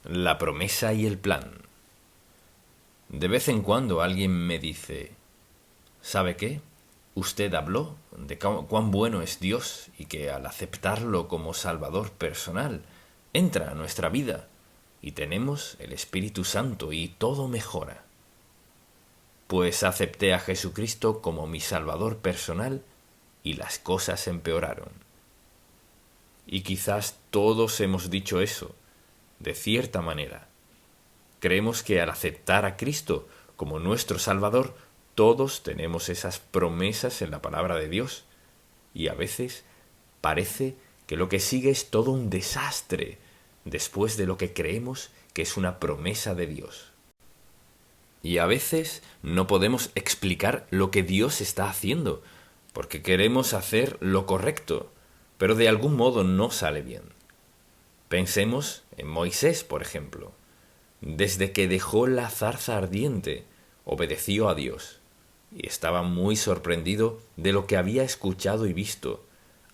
La promesa y el plan. De vez en cuando alguien me dice, ¿sabe qué? Usted habló de cuán bueno es Dios y que al aceptarlo como Salvador personal, entra a nuestra vida y tenemos el Espíritu Santo y todo mejora. Pues acepté a Jesucristo como mi Salvador personal y las cosas empeoraron. Y quizás todos hemos dicho eso, de cierta manera. Creemos que al aceptar a Cristo como nuestro Salvador, todos tenemos esas promesas en la palabra de Dios. Y a veces parece que lo que sigue es todo un desastre después de lo que creemos que es una promesa de Dios. Y a veces no podemos explicar lo que Dios está haciendo, porque queremos hacer lo correcto, pero de algún modo no sale bien. Pensemos en Moisés, por ejemplo. Desde que dejó la zarza ardiente, obedeció a Dios, y estaba muy sorprendido de lo que había escuchado y visto,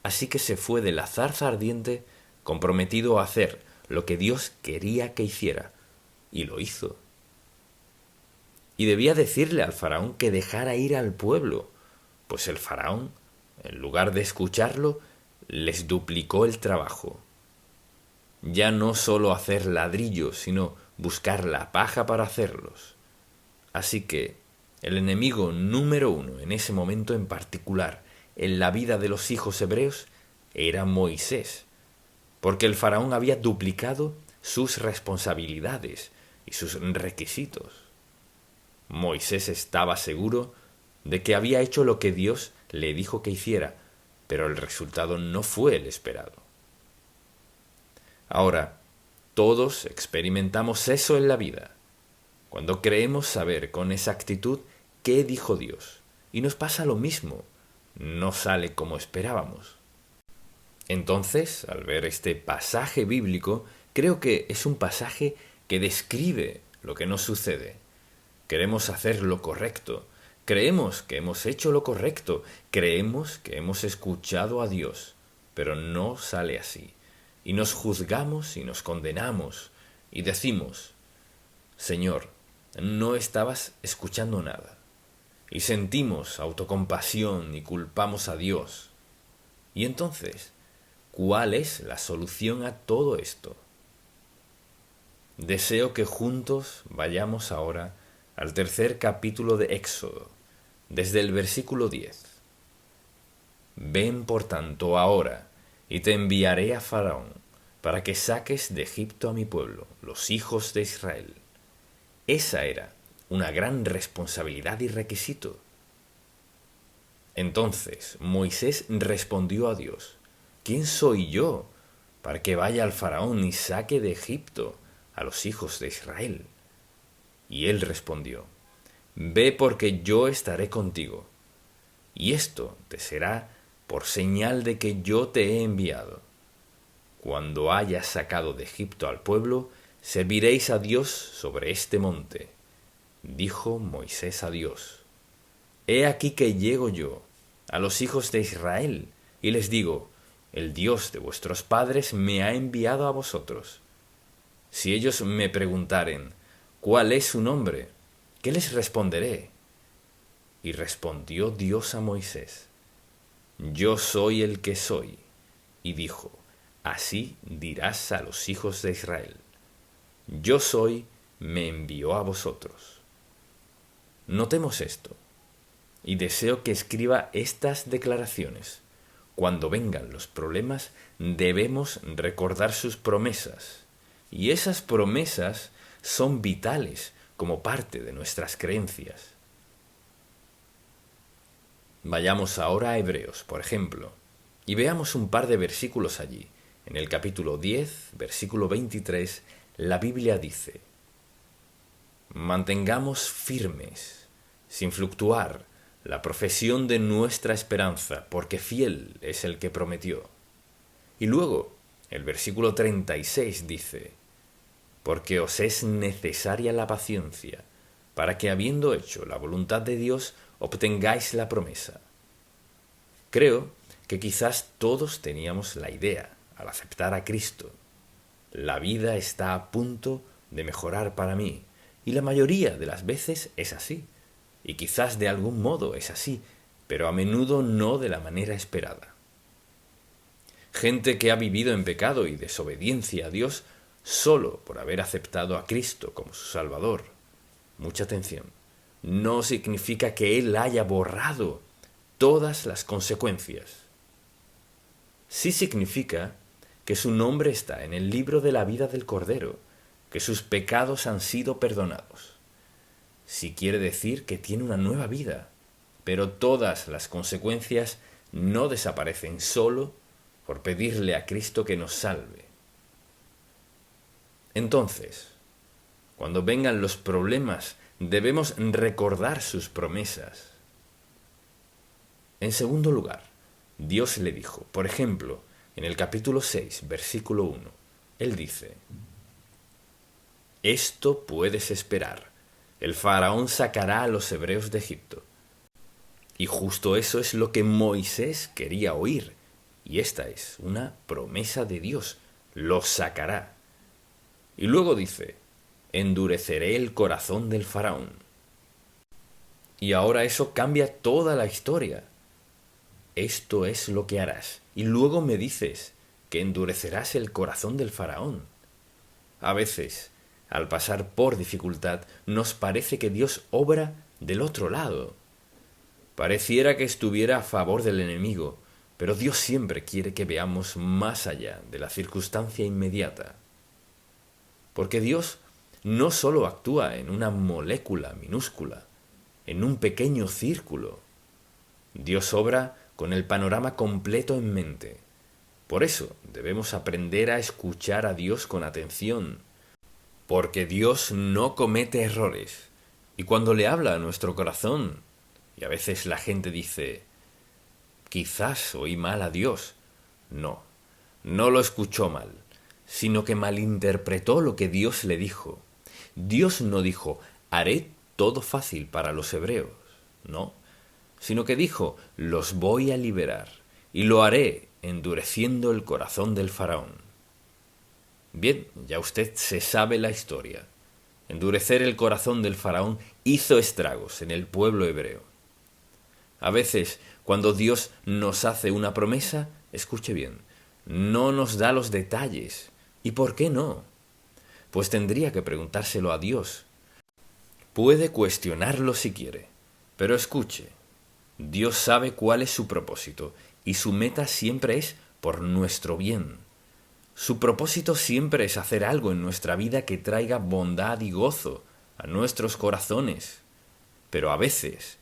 así que se fue de la zarza ardiente comprometido a hacer lo que Dios quería que hiciera, y lo hizo. Y debía decirle al faraón que dejara ir al pueblo, pues el faraón, en lugar de escucharlo, les duplicó el trabajo. Ya no solo hacer ladrillos, sino buscar la paja para hacerlos. Así que el enemigo número uno en ese momento en particular en la vida de los hijos hebreos era Moisés, porque el faraón había duplicado sus responsabilidades y sus requisitos. Moisés estaba seguro de que había hecho lo que Dios le dijo que hiciera, pero el resultado no fue el esperado. Ahora, todos experimentamos eso en la vida, cuando creemos saber con exactitud qué dijo Dios, y nos pasa lo mismo, no sale como esperábamos. Entonces, al ver este pasaje bíblico, creo que es un pasaje que describe lo que nos sucede. Queremos hacer lo correcto, creemos que hemos hecho lo correcto, creemos que hemos escuchado a Dios, pero no sale así. Y nos juzgamos y nos condenamos y decimos, Señor, no estabas escuchando nada. Y sentimos autocompasión y culpamos a Dios. Y entonces, ¿cuál es la solución a todo esto? Deseo que juntos vayamos ahora al tercer capítulo de Éxodo, desde el versículo 10. Ven por tanto ahora, y te enviaré a Faraón, para que saques de Egipto a mi pueblo, los hijos de Israel. Esa era una gran responsabilidad y requisito. Entonces Moisés respondió a Dios, ¿quién soy yo para que vaya al Faraón y saque de Egipto a los hijos de Israel? Y él respondió, ve porque yo estaré contigo, y esto te será por señal de que yo te he enviado. Cuando hayas sacado de Egipto al pueblo, serviréis a Dios sobre este monte. Dijo Moisés a Dios, he aquí que llego yo a los hijos de Israel, y les digo, el Dios de vuestros padres me ha enviado a vosotros. Si ellos me preguntaren, ¿cuál es su nombre? ¿Qué les responderé? Y respondió Dios a Moisés, yo soy el que soy. Y dijo, así dirás a los hijos de Israel, yo soy, me envió a vosotros. Notemos esto, y deseo que escriba estas declaraciones. Cuando vengan los problemas, debemos recordar sus promesas, y esas promesas son vitales como parte de nuestras creencias. Vayamos ahora a Hebreos, por ejemplo, y veamos un par de versículos allí. En el capítulo 10, versículo 23, la Biblia dice, mantengamos firmes, sin fluctuar, la profesión de nuestra esperanza, porque fiel es el que prometió. Y luego, el versículo 36 dice, porque os es necesaria la paciencia, para que habiendo hecho la voluntad de Dios, obtengáis la promesa. Creo que quizás todos teníamos la idea, al aceptar a Cristo, La vida está a punto de mejorar para mí, y la mayoría de las veces es así, y quizás de algún modo es así, pero a menudo no de la manera esperada. Gente que ha vivido en pecado y desobediencia a Dios solo por haber aceptado a Cristo como su Salvador. Mucha atención. No significa que Él haya borrado todas las consecuencias. Sí significa que su nombre está en el libro de la vida del Cordero, que sus pecados han sido perdonados. Sí quiere decir que tiene una nueva vida, pero todas las consecuencias no desaparecen solo por pedirle a Cristo que nos salve. Entonces, cuando vengan los problemas, debemos recordar sus promesas. En segundo lugar, Dios le dijo, por ejemplo, en el capítulo 6, versículo 1, Él dice: «Esto puedes esperar. El faraón sacará a los hebreos de Egipto». Y justo eso es lo que Moisés quería oír. Y esta es una promesa de Dios. Los sacará. Y luego dice: «Endureceré el corazón del faraón». Y ahora eso cambia toda la historia. Esto es lo que harás. Y luego me dices que endurecerás el corazón del faraón. A veces, al pasar por dificultad, nos parece que Dios obra del otro lado. Pareciera que estuviera a favor del enemigo, pero Dios siempre quiere que veamos más allá de la circunstancia inmediata. Porque Dios no solo actúa en una molécula minúscula, en un pequeño círculo. Dios obra con el panorama completo en mente. Por eso debemos aprender a escuchar a Dios con atención, porque Dios no comete errores. Y cuando le habla a nuestro corazón, y a veces la gente dice: «Quizás oí mal a Dios». No, no lo escuchó mal, sino que malinterpretó lo que Dios le dijo. Dios no dijo: «Haré todo fácil para los hebreos». No, sino que dijo: «Los voy a liberar, y lo haré endureciendo el corazón del faraón». Bien, ya usted se sabe la historia. Endurecer el corazón del faraón hizo estragos en el pueblo hebreo. A veces, cuando Dios nos hace una promesa, escuche bien, no nos da los detalles. ¿Y por qué no? Pues tendría que preguntárselo a Dios. Puede cuestionarlo si quiere, pero escuche, Dios sabe cuál es su propósito, y su meta siempre es por nuestro bien. Su propósito siempre es hacer algo en nuestra vida que traiga bondad y gozo a nuestros corazones, pero a veces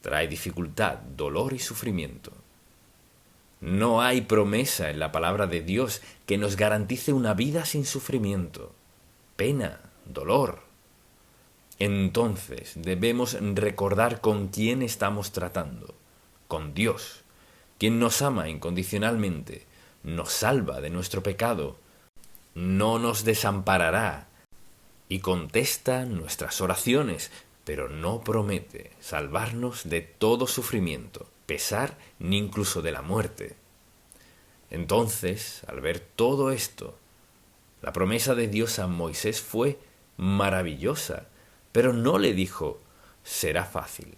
trae dificultad, dolor y sufrimiento. No hay promesa en la palabra de Dios que nos garantice una vida sin sufrimiento, pena, dolor. Entonces debemos recordar con quién estamos tratando, con Dios, quien nos ama incondicionalmente, nos salva de nuestro pecado, no nos desamparará y contesta nuestras oraciones, pero no promete salvarnos de todo sufrimiento, pesar ni incluso de la muerte. Entonces, al ver todo esto, la promesa de Dios a Moisés fue maravillosa, pero no le dijo: «Será fácil,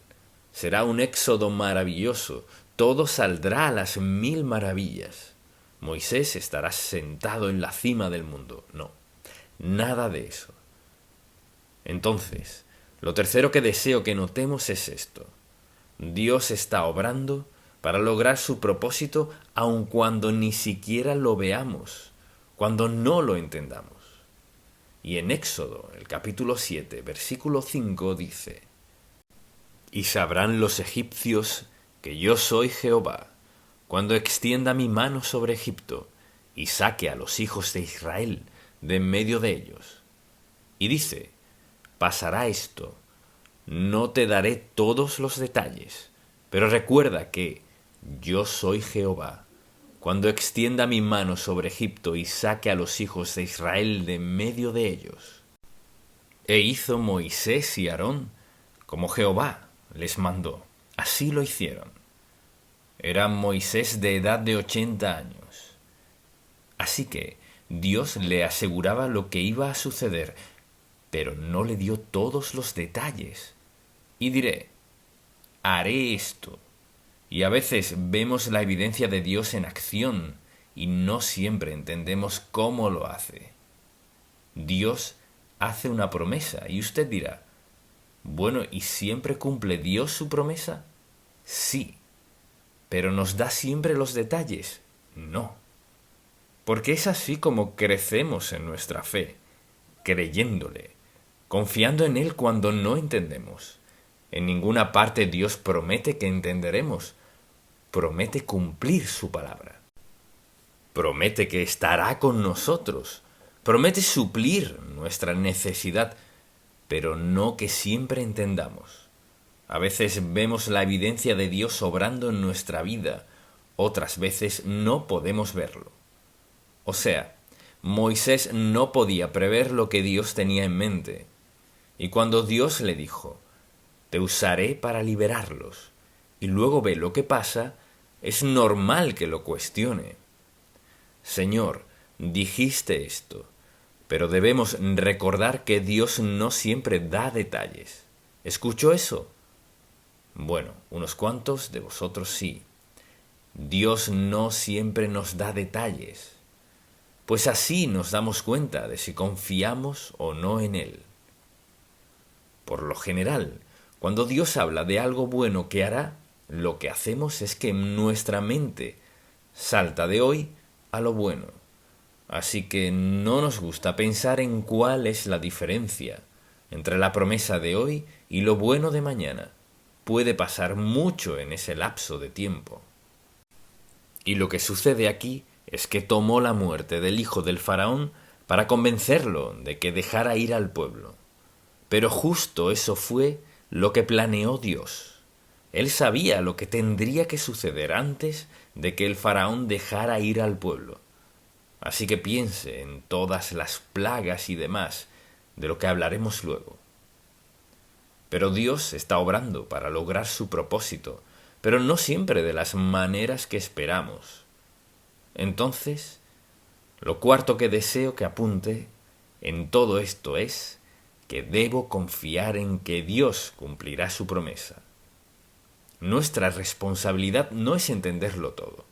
será un éxodo maravilloso, todo saldrá a las 1000 maravillas. Moisés estará sentado en la cima del mundo». No, nada de eso. Entonces, lo tercero que deseo que notemos es esto: Dios está obrando para lograr su propósito aun cuando ni siquiera lo veamos, cuando no lo entendamos. Y en Éxodo, el capítulo 7, versículo 5 dice: «Y sabrán los egipcios que yo soy Jehová, cuando extienda mi mano sobre Egipto y saque a los hijos de Israel de en medio de ellos». Y dice: «Pasará esto, no te daré todos los detalles, pero recuerda que yo soy Jehová, cuando extienda mi mano sobre Egipto y saque a los hijos de Israel de en medio de ellos». E hizo Moisés y Aarón como Jehová les mandó. Así lo hicieron. Era Moisés de edad de 80 años. Así que Dios le aseguraba lo que iba a suceder, pero no le dio todos los detalles. Y diré, haré esto. Y a veces vemos la evidencia de Dios en acción y no siempre entendemos cómo lo hace. Dios hace una promesa y usted dirá, bueno, ¿y siempre cumple Dios su promesa? Sí. ¿Pero nos da siempre los detalles? No. Porque es así como crecemos en nuestra fe, creyéndole, confiando en Él cuando no entendemos. En ninguna parte Dios promete que entenderemos. Promete cumplir su palabra. Promete que estará con nosotros. Promete suplir nuestra necesidad, pero no que siempre entendamos. A veces vemos la evidencia de Dios obrando en nuestra vida, otras veces no podemos verlo. O sea, Moisés no podía prever lo que Dios tenía en mente. Y cuando Dios le dijo, te usaré para liberarlos, y luego ve lo que pasa, es normal que lo cuestione. Señor, dijiste esto, pero debemos recordar que Dios no siempre da detalles. ¿Escuchó eso? Bueno, unos cuantos de vosotros sí. Dios no siempre nos da detalles, pues así nos damos cuenta de si confiamos o no en Él. Por lo general, cuando Dios habla de algo bueno que hará, lo que hacemos es que nuestra mente salta de hoy a lo bueno. Así que no nos gusta pensar en cuál es la diferencia entre la promesa de hoy y lo bueno de mañana. Puede pasar mucho en ese lapso de tiempo. Y lo que sucede aquí es que tomó la muerte del hijo del faraón para convencerlo de que dejara ir al pueblo. Pero justo eso fue lo que planeó Dios. Él sabía lo que tendría que suceder antes de que el faraón dejara ir al pueblo. Así que piense en todas las plagas y demás, de lo que hablaremos luego. Pero Dios está obrando para lograr su propósito, pero no siempre de las maneras que esperamos. Entonces, lo cuarto que deseo que apunte en todo esto es que debo confiar en que Dios cumplirá su promesa. Nuestra responsabilidad no es entenderlo todo,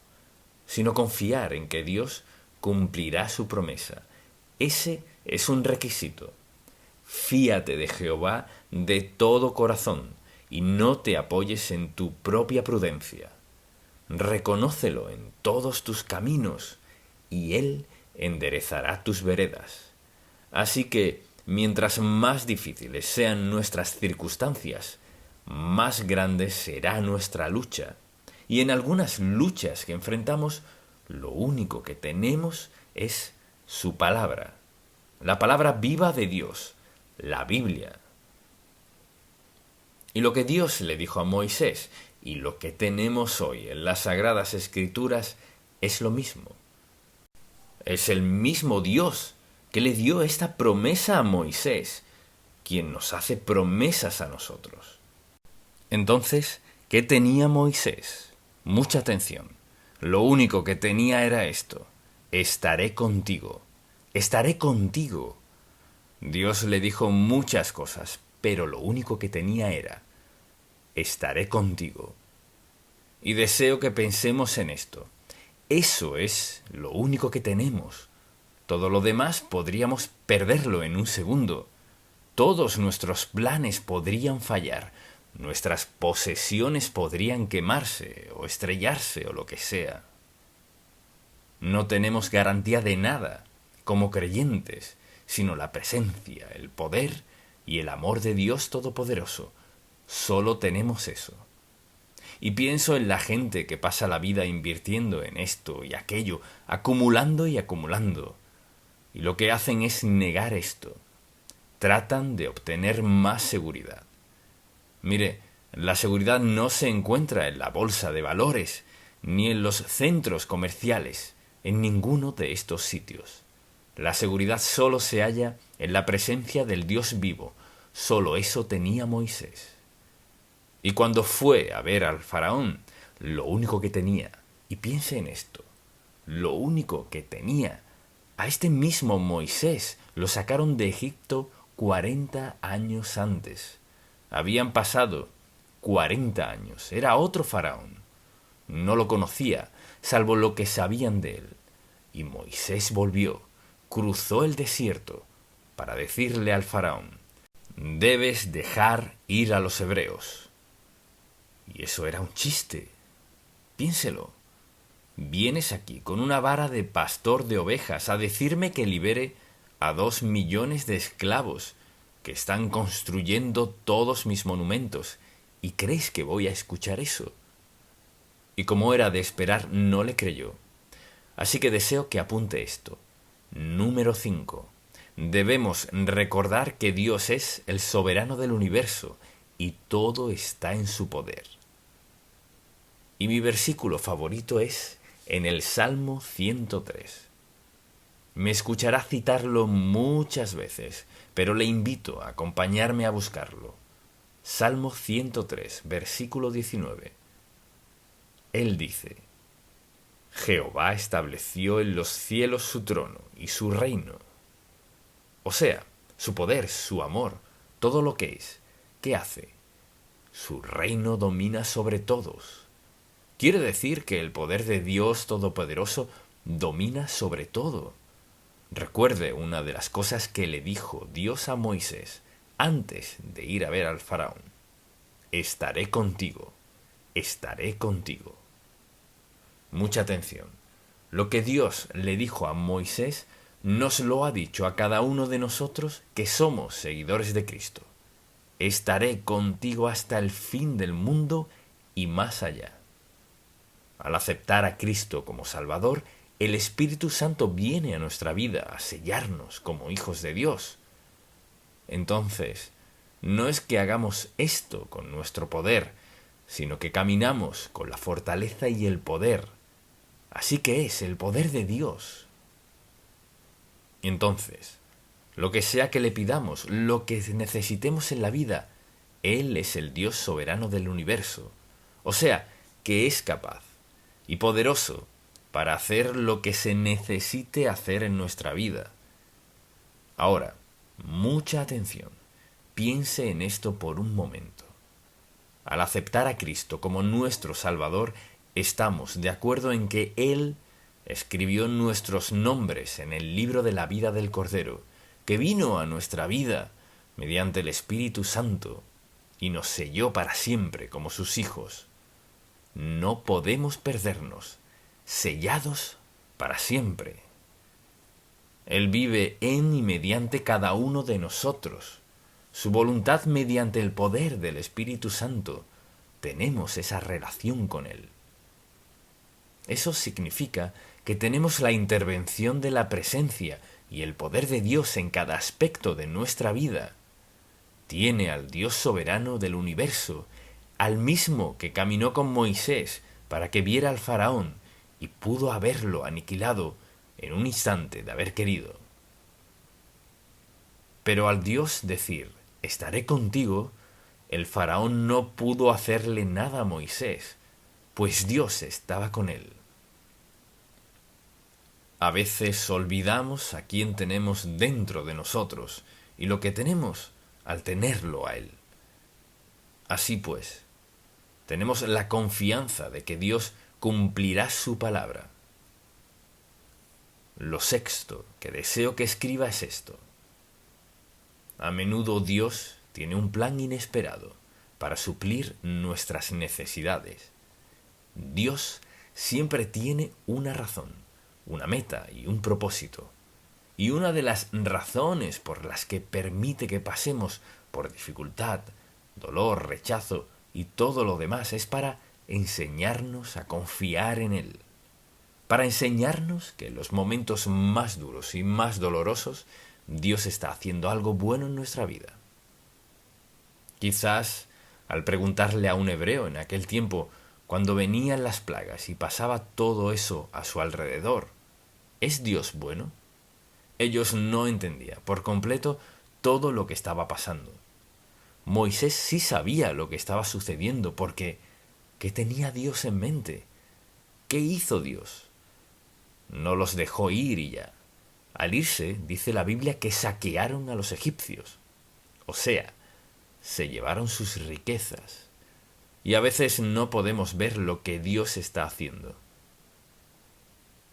sino confiar en que Dios cumplirá su promesa. Ese es un requisito. Fíate de Jehová de todo corazón y no te apoyes en tu propia prudencia. Reconócelo en todos tus caminos y Él enderezará tus veredas. Así que, mientras más difíciles sean nuestras circunstancias, más grande será nuestra lucha. Y en algunas luchas que enfrentamos, lo único que tenemos es su palabra, la palabra viva de Dios, la Biblia. Y lo que Dios le dijo a Moisés y lo que tenemos hoy en las Sagradas Escrituras es lo mismo. Es el mismo Dios que le dio esta promesa a Moisés, quien nos hace promesas a nosotros. Entonces, ¿qué tenía Moisés? Mucha atención. Lo único que tenía era esto: estaré contigo, estaré contigo. Dios le dijo muchas cosas, pero lo único que tenía era: estaré contigo. Y deseo que pensemos en esto. Eso es lo único que tenemos. Todo lo demás podríamos perderlo en un segundo. Todos nuestros planes podrían fallar. Nuestras posesiones podrían quemarse o estrellarse o lo que sea. No tenemos garantía de nada como creyentes, sino la presencia, el poder y el amor de Dios Todopoderoso. Solo tenemos eso. Y pienso en la gente que pasa la vida invirtiendo en esto y aquello, acumulando y acumulando. Y lo que hacen es negar esto. Tratan de obtener más seguridad. Mire, la seguridad no se encuentra en la bolsa de valores, ni en los centros comerciales, en ninguno de estos sitios. La seguridad solo se halla en la presencia del Dios vivo. Solo eso tenía Moisés. Y cuando fue a ver al faraón, lo único que tenía, y piense en esto, lo único que tenía A este mismo Moisés lo sacaron de Egipto 40 años antes. Habían pasado 40 años. Era otro faraón. No lo conocía, salvo lo que sabían de él. Y Moisés volvió, cruzó el desierto, para decirle al faraón: debes dejar ir a los hebreos. Y eso era un chiste. Piénselo. Vienes aquí con una vara de pastor de ovejas a decirme que libere a 2 millones de esclavos que están construyendo todos mis monumentos, ¿y crees que voy a escuchar eso? Y como era de esperar, no le creyó. Así que deseo que apunte esto. Número 5. Debemos recordar que Dios es el soberano del universo y todo está en su poder. Y mi versículo favorito es en el Salmo 103. Me escuchará citarlo muchas veces, pero le invito a acompañarme a buscarlo. Salmo 103, versículo 19. Él dice: Jehová estableció en los cielos su trono y su reino. O sea, su poder, su amor, todo lo que es. ¿Qué hace? Su reino domina sobre todos. Quiere decir que el poder de Dios Todopoderoso domina sobre todo. Recuerde una de las cosas que le dijo Dios a Moisés antes de ir a ver al faraón: estaré contigo, estaré contigo. Mucha atención. Lo que Dios le dijo a Moisés nos lo ha dicho a cada uno de nosotros que somos seguidores de Cristo. Estaré contigo hasta el fin del mundo y más allá. Al aceptar a Cristo como Salvador, el Espíritu Santo viene a nuestra vida a sellarnos como hijos de Dios. Entonces, no es que hagamos esto con nuestro poder, sino que caminamos con la fortaleza y el poder. Así que es el poder de Dios. Entonces, lo que sea que le pidamos, lo que necesitemos en la vida, Él es el Dios soberano del universo. O sea, que es capaz y poderoso para hacer lo que se necesite hacer en nuestra vida. Ahora, mucha atención. Piense en esto por un momento. Al aceptar a Cristo como nuestro Salvador, estamos de acuerdo en que Él escribió nuestros nombres en el libro de la vida del Cordero, que vino a nuestra vida mediante el Espíritu Santo y nos selló para siempre como sus hijos. No podemos perdernos, sellados para siempre. Él vive en y mediante cada uno de nosotros. Su voluntad mediante el poder del Espíritu Santo. Tenemos esa relación con Él. Eso significa que tenemos la intervención de la presencia y el poder de Dios en cada aspecto de nuestra vida. Tiene al Dios soberano del universo, al mismo que caminó con Moisés para que viera al faraón y pudo haberlo aniquilado en un instante de haber querido. Pero al Dios decir: estaré contigo, el faraón no pudo hacerle nada a Moisés, pues Dios estaba con él. A veces olvidamos a quién tenemos dentro de nosotros y lo que tenemos al tenerlo a Él. Así pues, tenemos la confianza de que Dios cumplirá su palabra. Lo sexto que deseo que escriba es esto. A menudo Dios tiene un plan inesperado para suplir nuestras necesidades. Dios siempre tiene una razón, una meta y un propósito. Y una de las razones por las que permite que pasemos por dificultad, dolor, rechazo y todo lo demás es para enseñarnos a confiar en Él. Para enseñarnos que en los momentos más duros y más dolorosos Dios está haciendo algo bueno en nuestra vida. Quizás al preguntarle a un hebreo en aquel tiempo, cuando venían las plagas y pasaba todo eso a su alrededor, ¿es Dios bueno? Ellos no entendían por completo todo lo que estaba pasando. Moisés sí sabía lo que estaba sucediendo porque ¿qué tenía Dios en mente? ¿Qué hizo Dios? No los dejó ir y ya. Al irse, dice la Biblia que saquearon a los egipcios. O sea, se llevaron sus riquezas. Y a veces no podemos ver lo que Dios está haciendo.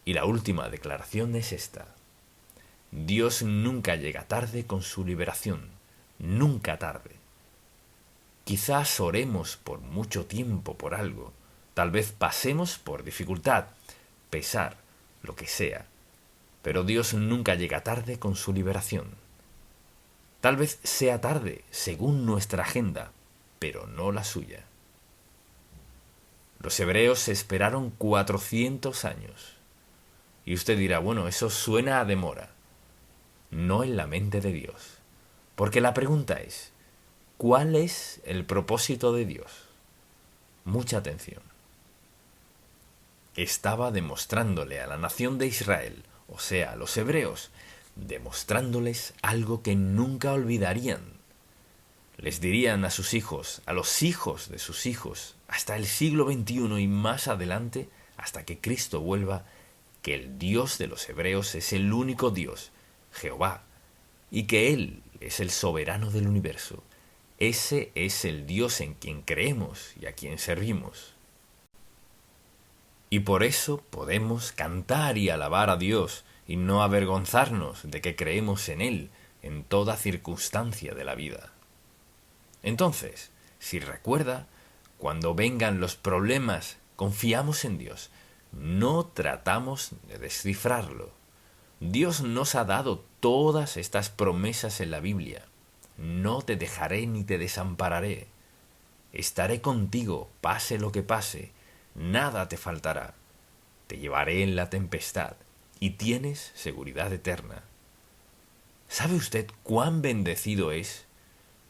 Y la última declaración es esta. Dios nunca llega tarde con su liberación. Nunca tarde. Quizás oremos por mucho tiempo por algo. Tal vez pasemos por dificultad, pesar, lo que sea. Pero Dios nunca llega tarde con su liberación. Tal vez sea tarde, según nuestra agenda, pero no la suya. Los hebreos esperaron 400 años. Y usted dirá, bueno, eso suena a demora. No en la mente de Dios. Porque la pregunta es, ¿cuál es el propósito de Dios? Mucha atención. Estaba demostrándole a la nación de Israel, o sea, a los hebreos, demostrándoles algo que nunca olvidarían. Les dirían a sus hijos, a los hijos de sus hijos, hasta el siglo XXI y más adelante, hasta que Cristo vuelva, que el Dios de los hebreos es el único Dios, Jehová, y que Él es el soberano del universo. Ese es el Dios en quien creemos y a quien servimos. Y por eso podemos cantar y alabar a Dios y no avergonzarnos de que creemos en Él en toda circunstancia de la vida. Entonces, si recuerda, cuando vengan los problemas, confiamos en Dios. No tratamos de descifrarlo. Dios nos ha dado todas estas promesas en la Biblia. No te dejaré ni te desampararé. Estaré contigo, pase lo que pase. Nada te faltará. Te llevaré en la tempestad y tienes seguridad eterna. ¿Sabe usted cuán bendecido es?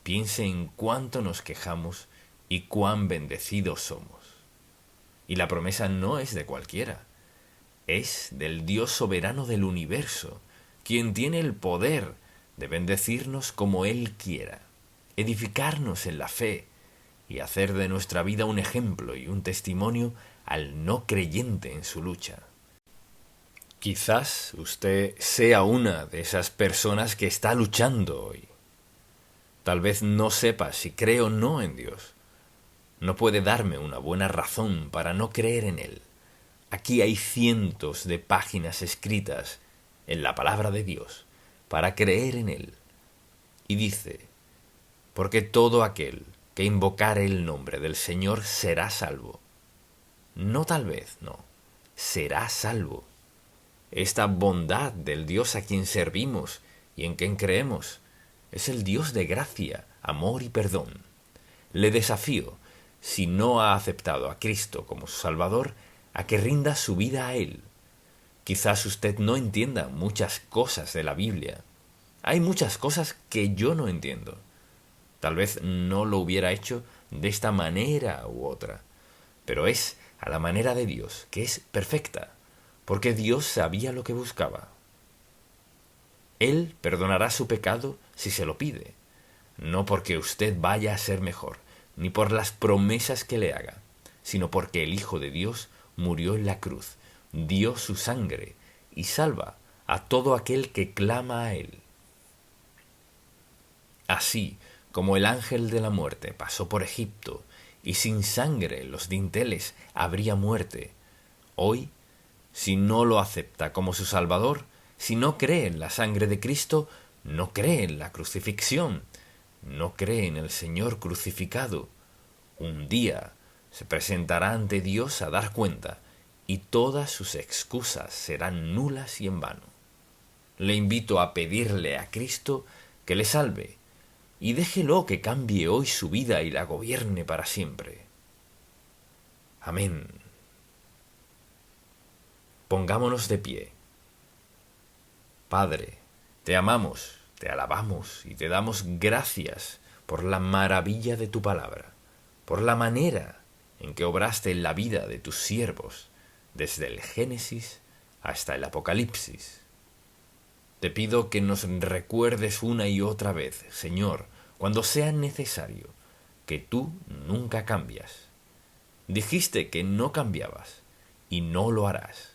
Piense en cuánto nos quejamos y cuán bendecidos somos. Y la promesa no es de cualquiera. Es del Dios soberano del universo, quien tiene el poder de bendecirnos como Él quiera, edificarnos en la fe y hacer de nuestra vida un ejemplo y un testimonio al no creyente en su lucha. Quizás usted sea una de esas personas que está luchando hoy. Tal vez no sepa si cree o no en Dios. No puede darme una buena razón para no creer en Él. Aquí hay cientos de páginas escritas en la palabra de Dios para creer en Él. Y dice, porque todo aquel que invocare el nombre del Señor será salvo. No tal vez, no, será salvo. Esta bondad del Dios a quien servimos y en quien creemos es el Dios de gracia, amor y perdón. Le desafío, si no ha aceptado a Cristo como su Salvador, a que rinda su vida a Él. Quizás usted no entienda muchas cosas de la Biblia. Hay muchas cosas que yo no entiendo. Tal vez no lo hubiera hecho de esta manera u otra, pero es a la manera de Dios, que es perfecta, porque Dios sabía lo que buscaba. Él perdonará su pecado si se lo pide, no porque usted vaya a ser mejor, ni por las promesas que le haga, sino porque el Hijo de Dios murió en la cruz, dio su sangre y salva a todo aquel que clama a Él. Así como el ángel de la muerte pasó por Egipto y sin sangre en los dinteles habría muerte, hoy, si no lo acepta como su Salvador, si no cree en la sangre de Cristo, no cree en la crucifixión, no cree en el Señor crucificado, un día se presentará ante Dios a dar cuenta y todas sus excusas serán nulas y en vano. Le invito a pedirle a Cristo que le salve y déjelo que cambie hoy su vida y la gobierne para siempre. Amén. Pongámonos de pie. Padre, te amamos, te alabamos y te damos gracias por la maravilla de tu palabra, por la manera en que obraste en la vida de tus siervos, desde el Génesis hasta el Apocalipsis. Te pido que nos recuerdes una y otra vez, Señor, cuando sea necesario, que tú nunca cambias. Dijiste que no cambiabas y no lo harás.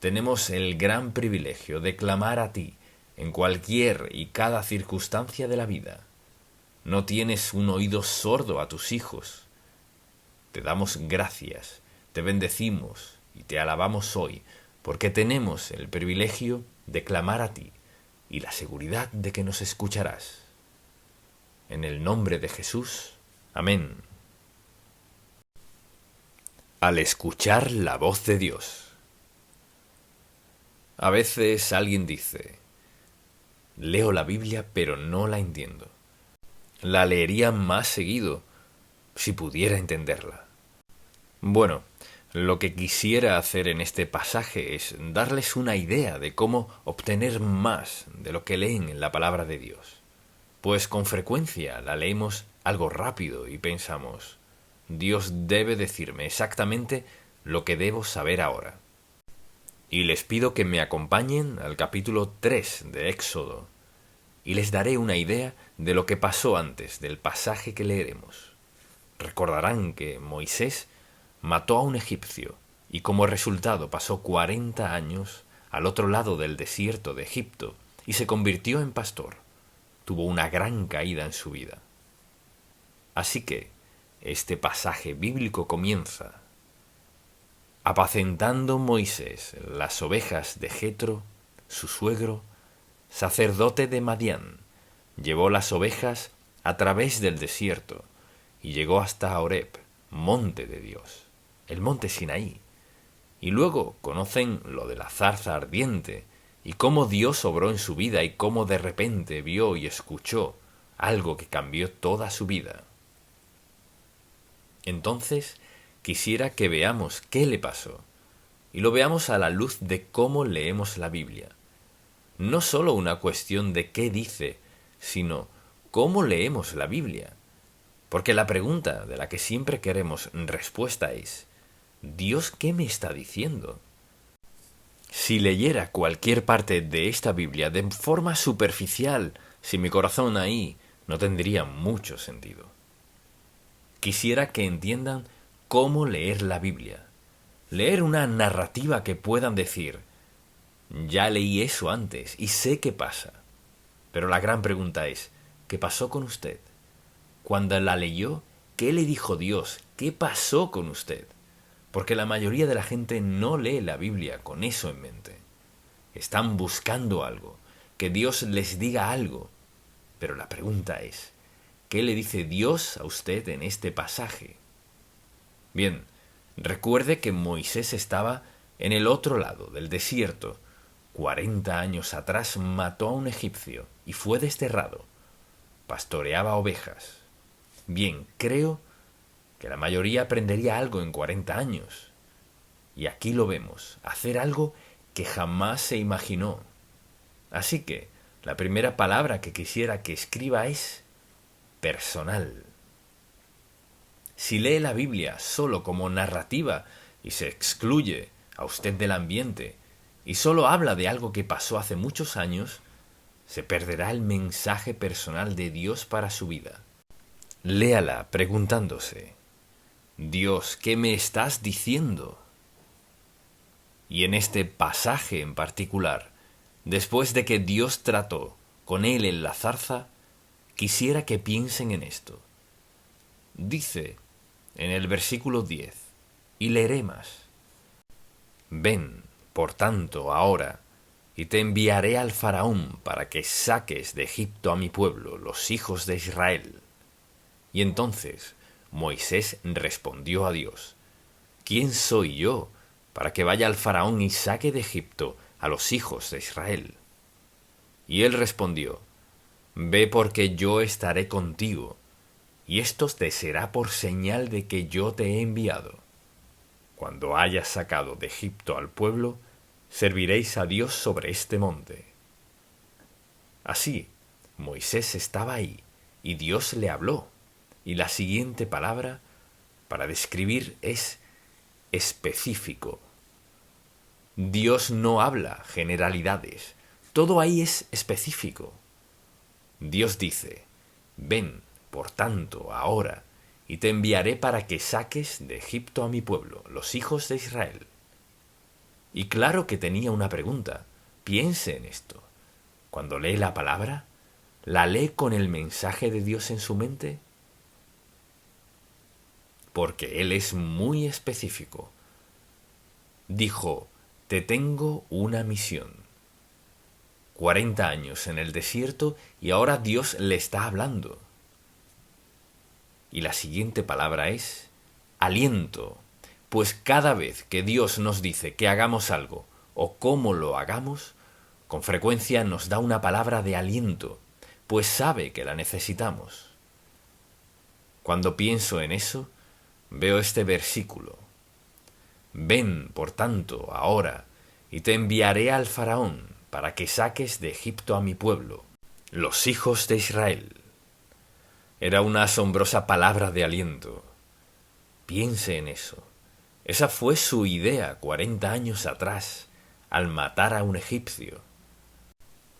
tenemos el gran privilegio de clamar a ti en cualquier y cada circunstancia de la vida. No tienes un oído sordo a tus hijos. Te damos gracias, te bendecimos y te alabamos hoy, porque tenemos el privilegio de clamar a ti y la seguridad de que nos escucharás. En el nombre de Jesús. Amén. Al escuchar la voz de Dios. A veces alguien dice, leo la Biblia pero no la entiendo. La leería más seguido si pudiera entenderla. Bueno, lo que quisiera hacer en este pasaje es darles una idea de cómo obtener más de lo que leen en la palabra de Dios. Pues con frecuencia la leemos algo rápido y pensamos, Dios debe decirme exactamente lo que debo saber ahora. Y les pido que me acompañen al capítulo 3 de Éxodo, y les daré una idea de lo que pasó antes del pasaje que leeremos. Recordarán que Moisés mató a un egipcio, y como resultado pasó 40 años al otro lado del desierto de Egipto, y se convirtió en pastor. Tuvo una gran caída en su vida. Así que este pasaje bíblico comienza: apacentando Moisés las ovejas de Jetro, su suegro, sacerdote de Madián, llevó las ovejas a través del desierto y llegó hasta Horeb, monte de Dios, el monte Sinaí. Y luego conocen lo de la zarza ardiente y cómo Dios obró en su vida y cómo de repente vio y escuchó algo que cambió toda su vida. Entonces quisiera que veamos qué le pasó y lo veamos a la luz de cómo leemos la Biblia. No solo una cuestión de qué dice, sino cómo leemos la Biblia. Porque la pregunta de la que siempre queremos respuesta es, ¿Dios qué me está diciendo? Si leyera cualquier parte de esta Biblia de forma superficial, sin mi corazón ahí, no tendría mucho sentido. Quisiera que entiendan cómo leer la Biblia. Leer una narrativa que puedan decir, ya leí eso antes y sé qué pasa. Pero la gran pregunta es, ¿qué pasó con usted? Cuando la leyó, ¿qué le dijo Dios? ¿Qué pasó con usted? Porque la mayoría de la gente no lee la Biblia con eso en mente. Están buscando algo, que Dios les diga algo. Pero la pregunta es, ¿qué le dice Dios a usted en este pasaje? Bien, recuerde que Moisés estaba en el otro lado del desierto. 40 años atrás mató a un egipcio y fue desterrado. Pastoreaba ovejas. Bien, creo que la mayoría aprendería algo en 40 años. Y aquí lo vemos, hacer algo que jamás se imaginó. Así que la primera palabra que quisiera que escriba es personal. Si lee la Biblia solo como narrativa y se excluye a usted del ambiente y solo habla de algo que pasó hace muchos años, se perderá el mensaje personal de Dios para su vida. Léala preguntándose, Dios, ¿qué me estás diciendo? Y en este pasaje en particular, después de que Dios trató con él en la zarza, quisiera que piensen en esto. Dice en el versículo 10, y leeré más. Ven, por tanto, ahora, y te enviaré al faraón para que saques de Egipto a mi pueblo, los hijos de Israel. Y entonces Moisés respondió a Dios, ¿quién soy yo para que vaya al faraón y saque de Egipto a los hijos de Israel? Y él respondió, ve porque yo estaré contigo, y esto te será por señal de que yo te he enviado. Cuando hayas sacado de Egipto al pueblo, serviréis a Dios sobre este monte. Así, Moisés estaba ahí, y Dios le habló. Y la siguiente palabra para describir es específico. Dios no habla generalidades, todo ahí es específico. Dios dice, ven, por tanto, ahora, y te enviaré para que saques de Egipto a mi pueblo, los hijos de Israel. Y claro que tenía una pregunta. Piense en esto. Cuando lee la palabra, ¿la lee con el mensaje de Dios en su mente? Porque Él es muy específico. Dijo, te tengo una misión. 40 años en el desierto y ahora Dios le está hablando. Y la siguiente palabra es aliento. Pues cada vez que Dios nos dice que hagamos algo o cómo lo hagamos, con frecuencia nos da una palabra de aliento, pues sabe que la necesitamos. Cuando pienso en eso, veo este versículo. Ven, por tanto, ahora, y te enviaré al faraón, para que saques de Egipto a mi pueblo, los hijos de Israel. Era una asombrosa palabra de aliento. Piense en eso. Esa fue su idea 40 años atrás, al matar a un egipcio.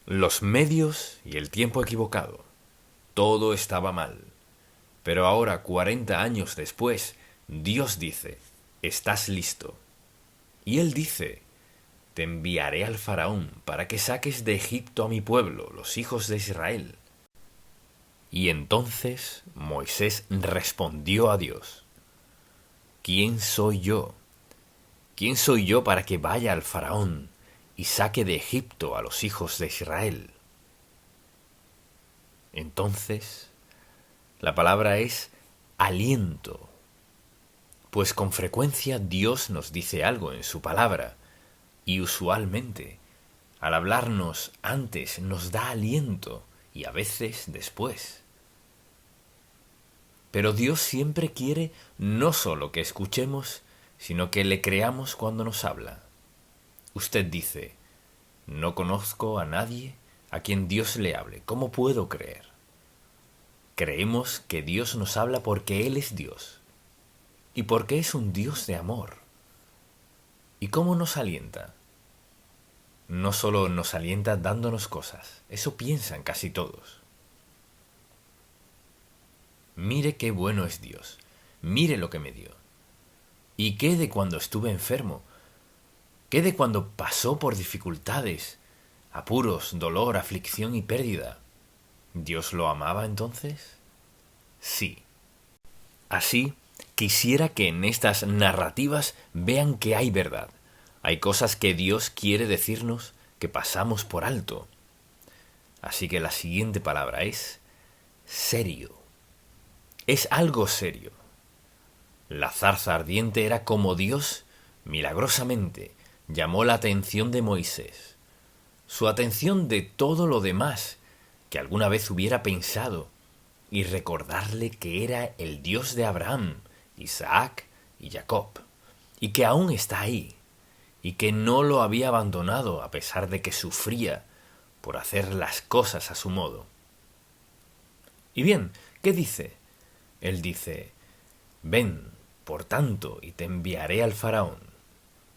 Los medios y el tiempo equivocado. Todo estaba mal. Pero ahora, 40 años después, Dios dice, estás listo. Y Él dice, te enviaré al faraón para que saques de Egipto a mi pueblo, los hijos de Israel. Y entonces Moisés respondió a Dios, ¿quién soy yo? ¿Quién soy yo para que vaya al faraón y saque de Egipto a los hijos de Israel? Entonces, la palabra es aliento, pues con frecuencia Dios nos dice algo en su palabra, y usualmente, al hablarnos antes nos da aliento y a veces después. Pero Dios siempre quiere no solo que escuchemos, sino que le creamos cuando nos habla. Usted dice, no conozco a nadie a quien Dios le hable. ¿Cómo puedo creer? Creemos que Dios nos habla porque Él es Dios y porque es un Dios de amor. ¿Y cómo nos alienta? No solo nos alienta dándonos cosas, eso piensan casi todos. Mire qué bueno es Dios, mire lo que me dio. ¿Y qué de cuando estuve enfermo? ¿Qué de cuando pasó por dificultades, apuros, dolor, aflicción y pérdida? ¿Dios lo amaba entonces? Sí. Así, quisiera que en estas narrativas vean que hay verdad. Hay cosas que Dios quiere decirnos que pasamos por alto. Así que la siguiente palabra es serio. Es algo serio. La zarza ardiente era como Dios, milagrosamente, llamó la atención de Moisés. Su atención de todo lo demás que alguna vez hubiera pensado y recordarle que era el Dios de Abraham, Isaac y Jacob, y que aún está ahí, y que no lo había abandonado a pesar de que sufría por hacer las cosas a su modo. Y bien, ¿qué dice? Él dice, ven, por tanto, y te enviaré al faraón.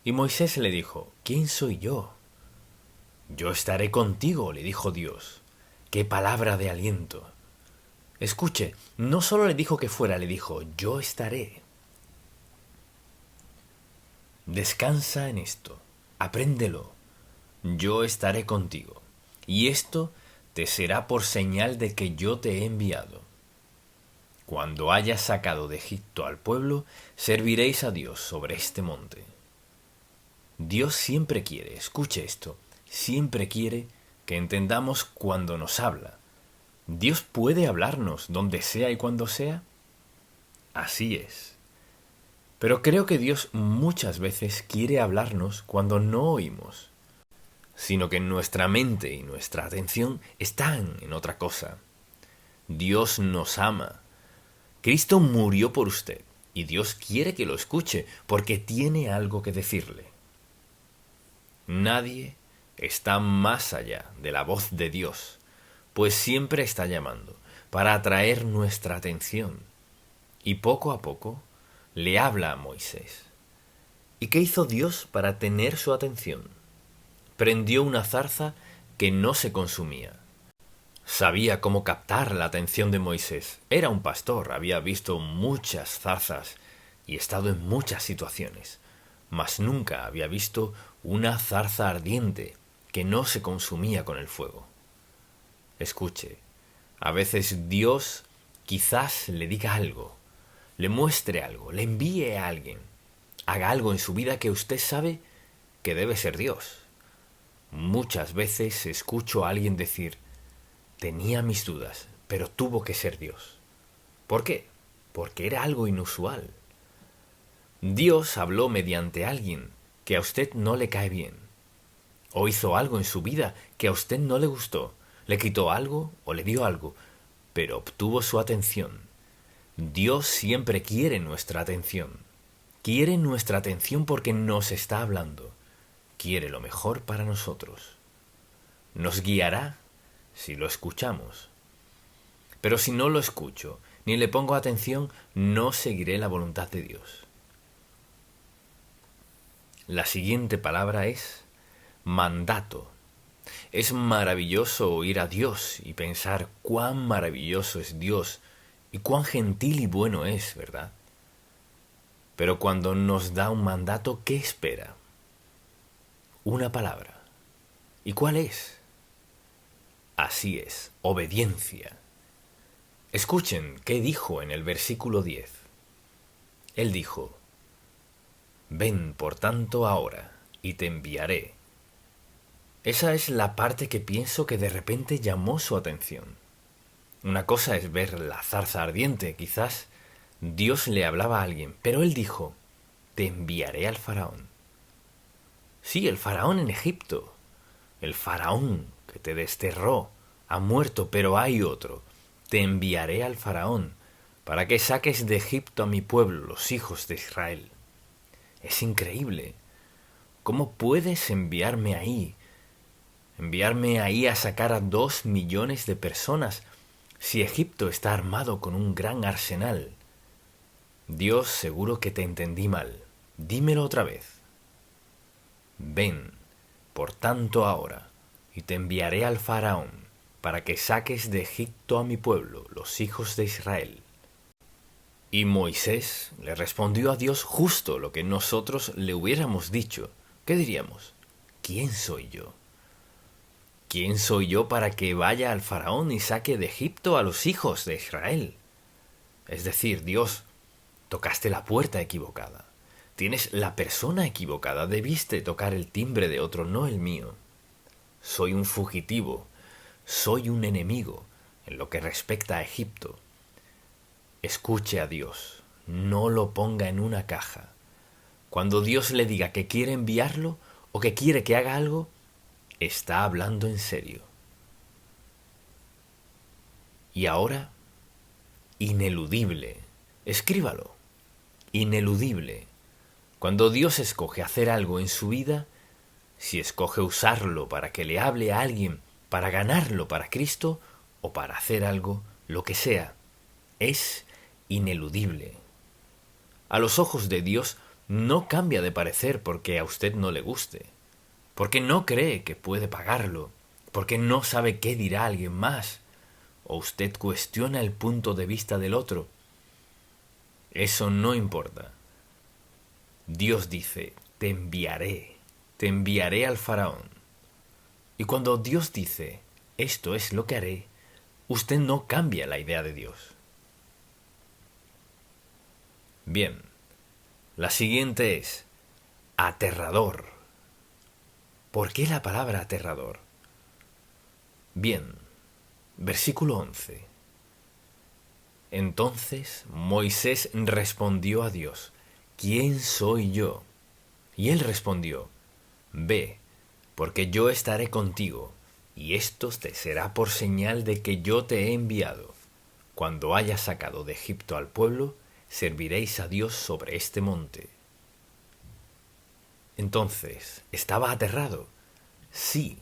Y Moisés le dijo, ¿quién soy yo? Yo estaré contigo, le dijo Dios. ¡Qué palabra de aliento! Escuche, no solo le dijo que fuera, le dijo, yo estaré. Descansa en esto, apréndelo. Yo estaré contigo, y esto te será por señal de que yo te he enviado. Cuando hayas sacado de Egipto al pueblo, serviréis a Dios sobre este monte. Dios siempre quiere, escuche esto, siempre quiere que entendamos cuando nos habla. ¿Dios puede hablarnos donde sea y cuando sea? Así es. Pero creo que Dios muchas veces quiere hablarnos cuando no oímos, sino que nuestra mente y nuestra atención están en otra cosa. Dios nos ama. Cristo murió por usted y Dios quiere que lo escuche porque tiene algo que decirle. Nadie está más allá de la voz de Dios, pues siempre está llamando para atraer nuestra atención. Y poco a poco le habla a Moisés. ¿Y qué hizo Dios para tener su atención? Prendió una zarza que no se consumía. Sabía cómo captar la atención de Moisés. Era un pastor, había visto muchas zarzas y estado en muchas situaciones, mas nunca había visto una zarza ardiente que no se consumía con el fuego. Escuche, a veces Dios quizás le diga algo, le muestre algo, le envíe a alguien, haga algo en su vida que usted sabe que debe ser Dios. Muchas veces escucho a alguien decir, tenía mis dudas, pero tuvo que ser Dios. ¿Por qué? Porque era algo inusual. Dios habló mediante alguien que a usted no le cae bien, o hizo algo en su vida que a usted no le gustó, le quitó algo o le dio algo, pero obtuvo su atención. Dios siempre quiere nuestra atención. Quiere nuestra atención porque nos está hablando. Quiere lo mejor para nosotros. Nos guiará si lo escuchamos. Pero si no lo escucho, ni le pongo atención, no seguiré la voluntad de Dios. La siguiente palabra es mandato. Es maravilloso oír a Dios y pensar cuán maravilloso es Dios y cuán gentil y bueno es, ¿verdad? Pero cuando nos da un mandato, ¿qué espera? Una palabra. ¿Y cuál es? Así es, obediencia. Escuchen qué dijo en el versículo 10. Él dijo, ven por tanto ahora, y te enviaré. Esa es la parte que pienso que de repente llamó su atención. Una cosa es ver la zarza ardiente, quizás Dios le hablaba a alguien, pero él dijo, te enviaré al faraón. Sí, el faraón en Egipto, el faraón que te desterró, ha muerto, pero hay otro. Te enviaré al faraón, para que saques de Egipto a mi pueblo, los hijos de Israel. Es increíble. ¿Cómo puedes enviarme ahí? Enviarme ahí a sacar a 2 millones de personas, si Egipto está armado con un gran arsenal. Dios, seguro que te entendí mal. Dímelo otra vez. Ven, por tanto ahora, y te enviaré al faraón, para que saques de Egipto a mi pueblo, los hijos de Israel. Y Moisés le respondió a Dios justo lo que nosotros le hubiéramos dicho. ¿Qué diríamos? ¿Quién soy yo? ¿Quién soy yo para que vaya al faraón y saque de Egipto a los hijos de Israel? Es decir, Dios, tocaste la puerta equivocada. Tienes la persona equivocada. Debiste tocar el timbre de otro, no el mío. Soy un fugitivo. Soy un enemigo en lo que respecta a Egipto. Escuche a Dios, no lo ponga en una caja. Cuando Dios le diga que quiere enviarlo o que quiere que haga algo, está hablando en serio. Y ahora, ineludible. Escríbalo. Ineludible. Cuando Dios escoge hacer algo en su vida, si escoge usarlo para que le hable a alguien, para ganarlo para Cristo o para hacer algo, lo que sea, es ineludible. A los ojos de Dios no cambia de parecer porque a usted no le guste, porque no cree que puede pagarlo, porque no sabe qué dirá alguien más, o usted cuestiona el punto de vista del otro. Eso no importa. Dios dice, te enviaré al faraón. Y cuando Dios dice, esto es lo que haré, usted no cambia la idea de Dios. Bien, la siguiente es aterrador. ¿Por qué la palabra aterrador? Bien, versículo 11. Entonces Moisés respondió a Dios, ¿quién soy yo? Y él respondió, ve, porque yo estaré contigo, y esto te será por señal de que yo te he enviado. Cuando hayas sacado de Egipto al pueblo, serviréis a Dios sobre este monte. Entonces, ¿estaba aterrado? Sí.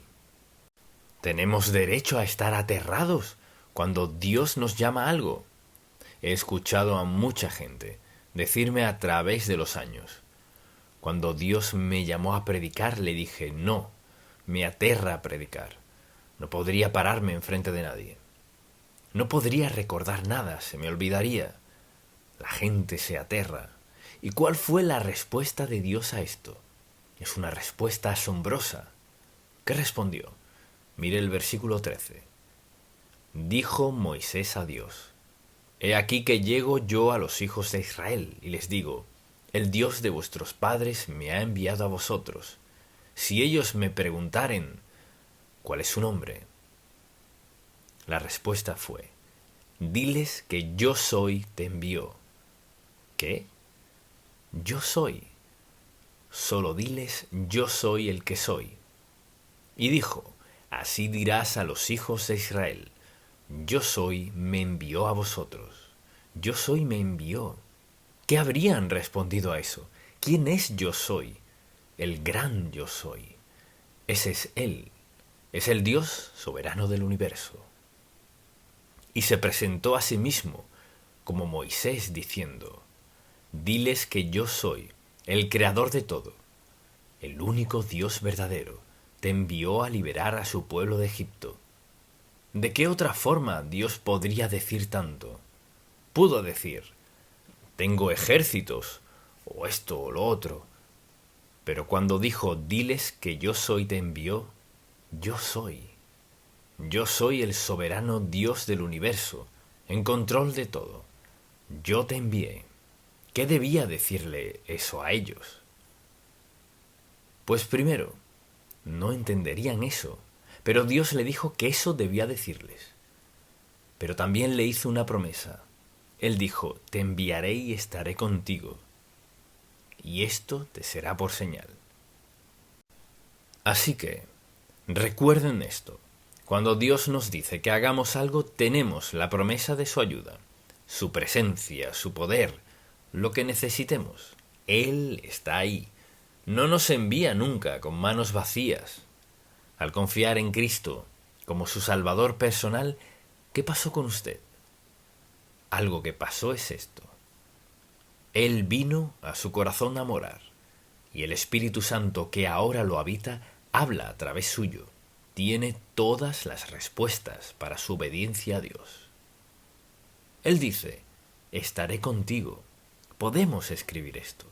¿Tenemos derecho a estar aterrados cuando Dios nos llama a algo? He escuchado a mucha gente decirme a través de los años, cuando Dios me llamó a predicar, le dije, no, me aterra predicar. No podría pararme enfrente de nadie. No podría recordar nada, se me olvidaría. La gente se aterra. ¿Y cuál fue la respuesta de Dios a esto? Es una respuesta asombrosa. ¿Qué respondió? Mire el versículo 13. Dijo Moisés a Dios: He aquí que llego yo a los hijos de Israel, y les digo: El Dios de vuestros padres me ha enviado a vosotros. Si ellos me preguntaren: ¿cuál es su nombre? La respuesta fue: Diles que yo soy te envió. ¿Qué? Yo soy. Solo diles: yo soy el que soy. Y dijo: Así dirás a los hijos de Israel: Yo soy me envió a vosotros. Yo soy me envió. ¿Qué habrían respondido a eso? ¿Quién es yo soy? El gran yo soy. Ese es Él. Es el Dios soberano del universo. Y se presentó a sí mismo como Moisés diciendo: Diles que yo soy el creador de todo, el único Dios verdadero. Te envió a liberar a su pueblo de Egipto. ¿De qué otra forma Dios podría decir tanto? Pudo decir: tengo ejércitos, o esto o lo otro. Pero cuando dijo: diles que yo soy te envió, yo soy. Yo soy el soberano Dios del universo, en control de todo. Yo te envié. ¿Qué debía decirle eso a ellos? Pues primero, no entenderían eso, pero Dios le dijo que eso debía decirles. Pero también le hizo una promesa. Él dijo: te enviaré y estaré contigo, y esto te será por señal. Así que, recuerden esto. Cuando Dios nos dice que hagamos algo, tenemos la promesa de su ayuda, su presencia, su poder, lo que necesitemos. Él está ahí. No nos envía nunca con manos vacías. Al confiar en Cristo como su Salvador personal, ¿qué pasó con usted? Algo que pasó es esto. Él vino a su corazón a morar, y el Espíritu Santo que ahora lo habita habla a través suyo. Tiene todas las respuestas para su obediencia a Dios. Él dice: estaré contigo. Podemos escribir esto.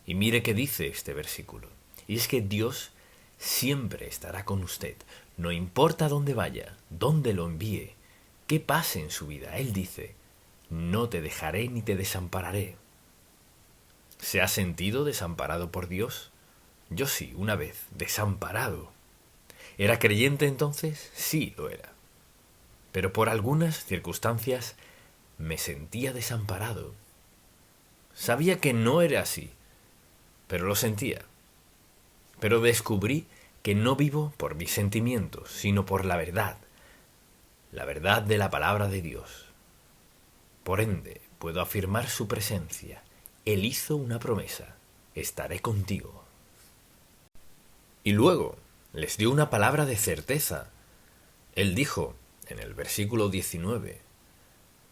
Y mire qué dice este versículo. Y es que Dios siempre estará con usted. No importa dónde vaya, dónde lo envíe, qué pase en su vida. Él dice: no te dejaré ni te desampararé. ¿Se ha sentido desamparado por Dios? Yo sí, una vez, desamparado. ¿Era creyente entonces? Sí, lo era. Pero por algunas circunstancias me sentía desamparado. Sabía que no era así, pero lo sentía. Pero descubrí que no vivo por mis sentimientos, sino por la verdad de la palabra de Dios. Por ende, puedo afirmar su presencia. Él hizo una promesa: estaré contigo. Y luego les dio una palabra de certeza. Él dijo en el versículo 19: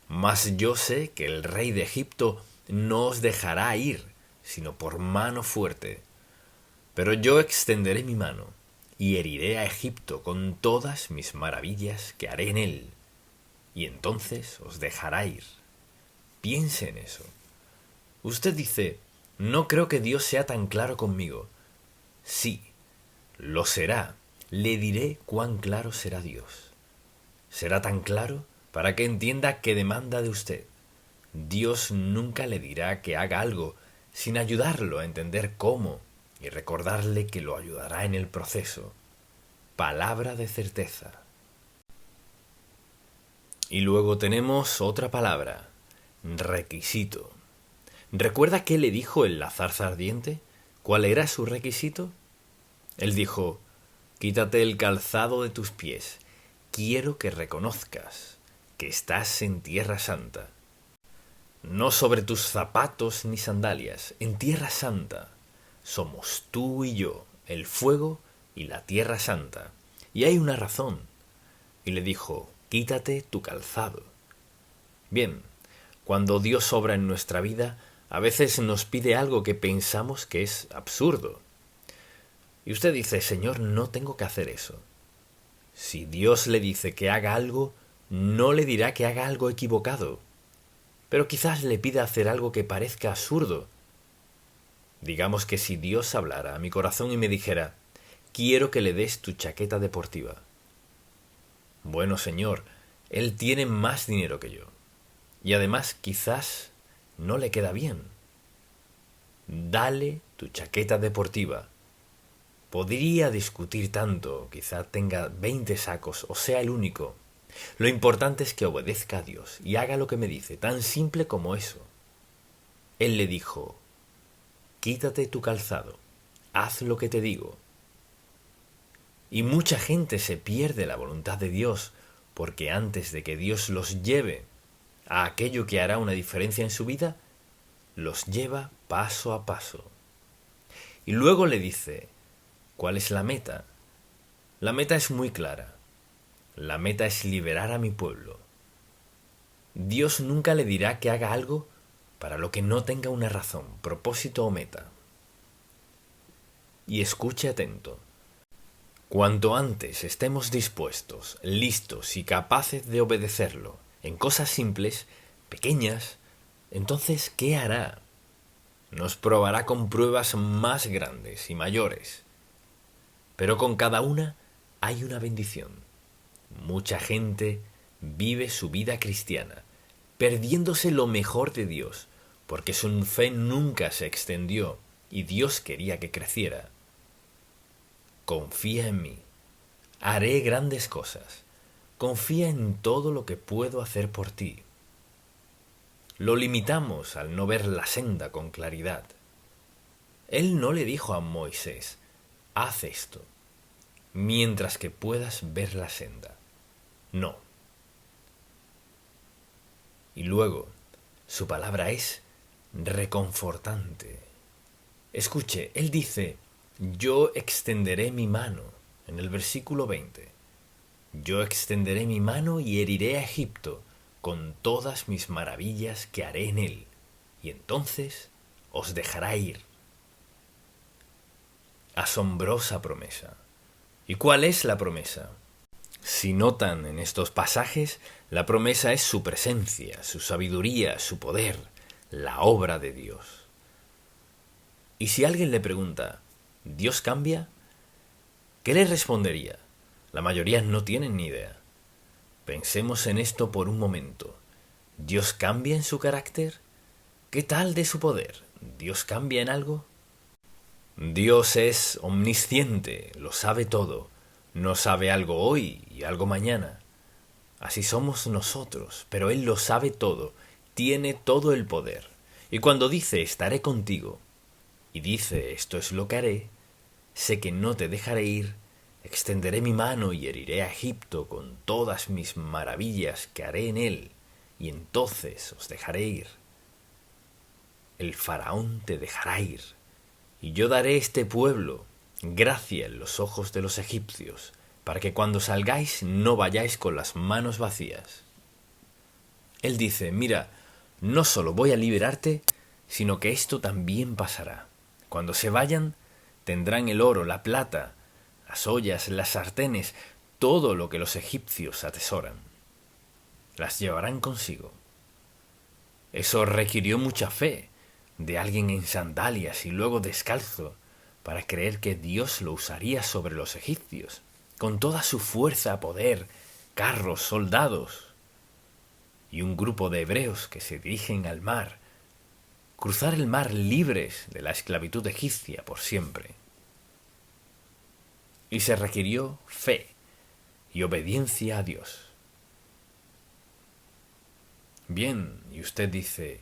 Mas yo sé que el rey de Egipto no os dejará ir, sino por mano fuerte. Pero yo extenderé mi mano, y heriré a Egipto con todas mis maravillas que haré en él, y entonces os dejará ir. Piense en eso. Usted dice: no creo que Dios sea tan claro conmigo. Sí, lo será. Le diré cuán claro será Dios. Será tan claro para que entienda qué demanda de usted. Dios nunca le dirá que haga algo sin ayudarlo a entender cómo y recordarle que lo ayudará en el proceso. Palabra de certeza. Y luego tenemos otra palabra: requisito. ¿Recuerda qué le dijo en la zarza ardiente? ¿Cuál era su requisito? Él dijo: quítate el calzado de tus pies. Quiero que reconozcas que estás en tierra santa. No sobre tus zapatos ni sandalias, en tierra santa. Somos tú y yo, el fuego y la tierra santa. Y hay una razón. Y le dijo: quítate tu calzado. Bien, cuando Dios obra en nuestra vida, a veces nos pide algo que pensamos que es absurdo. Y usted dice: Señor, no tengo que hacer eso. Si Dios le dice que haga algo, no le dirá que haga algo equivocado. Pero quizás le pida hacer algo que parezca absurdo. Digamos que si Dios hablara a mi corazón y me dijera, quiero que le des tu chaqueta deportiva. Bueno, señor, él tiene más dinero que yo. Y además quizás no le queda bien. Dale tu chaqueta deportiva. Podría discutir tanto, quizá tenga 20 sacos o sea el único. Lo importante es que obedezca a Dios y haga lo que me dice, tan simple como eso. Él le dijo, quítate tu calzado, haz lo que te digo. Y mucha gente se pierde la voluntad de Dios, porque antes de que Dios los lleve a aquello que hará una diferencia en su vida, los lleva paso a paso. Y luego le dice, ¿cuál es la meta? La meta es muy clara. La meta es liberar a mi pueblo. Dios nunca le dirá que haga algo para lo que no tenga una razón, propósito o meta. Y escuche atento. Cuanto antes estemos dispuestos, listos y capaces de obedecerlo en cosas simples, pequeñas, entonces, ¿qué hará? Nos probará con pruebas más grandes y mayores. Pero con cada una hay una bendición. Mucha gente vive su vida cristiana, perdiéndose lo mejor de Dios, porque su fe nunca se extendió y Dios quería que creciera. Confía en mí. Haré grandes cosas. Confía en todo lo que puedo hacer por ti. Lo limitamos al no ver la senda con claridad. Él no le dijo a Moisés, haz esto, mientras que puedas ver la senda. No. Y luego, su palabra es reconfortante. Escuche, él dice, yo extenderé mi mano, en el versículo 20. Yo extenderé mi mano y heriré a Egipto con todas mis maravillas que haré en él, y entonces os dejará ir. Asombrosa promesa. ¿Y cuál es la promesa? Si notan en estos pasajes, la promesa es su presencia, su sabiduría, su poder, la obra de Dios. Y si alguien le pregunta, ¿Dios cambia? ¿Qué le respondería? La mayoría no tienen ni idea. Pensemos en esto por un momento. ¿Dios cambia en su carácter? ¿Qué tal de su poder? ¿Dios cambia en algo? Dios es omnisciente, lo sabe todo. No sabe algo hoy y algo mañana. Así somos nosotros, pero Él lo sabe todo, tiene todo el poder. Y cuando dice estaré contigo, y dice esto es lo que haré, sé que no te dejaré ir, extenderé mi mano y heriré a Egipto con todas mis maravillas que haré en él, y entonces os dejaré ir. El faraón te dejará ir, y yo daré este pueblo gracia en los ojos de los egipcios, para que cuando salgáis no vayáis con las manos vacías. Él dice, mira, no solo voy a liberarte, sino que esto también pasará. Cuando se vayan, tendrán el oro, la plata, las ollas, las sartenes, todo lo que los egipcios atesoran. Las llevarán consigo. Eso requirió mucha fe de alguien en sandalias y luego descalzo para creer que Dios lo usaría sobre los egipcios, con toda su fuerza, poder, carros, soldados y un grupo de hebreos que se dirigen al mar, cruzar el mar libres de la esclavitud egipcia por siempre. Y se requirió fe y obediencia a Dios. Bien, y usted dice,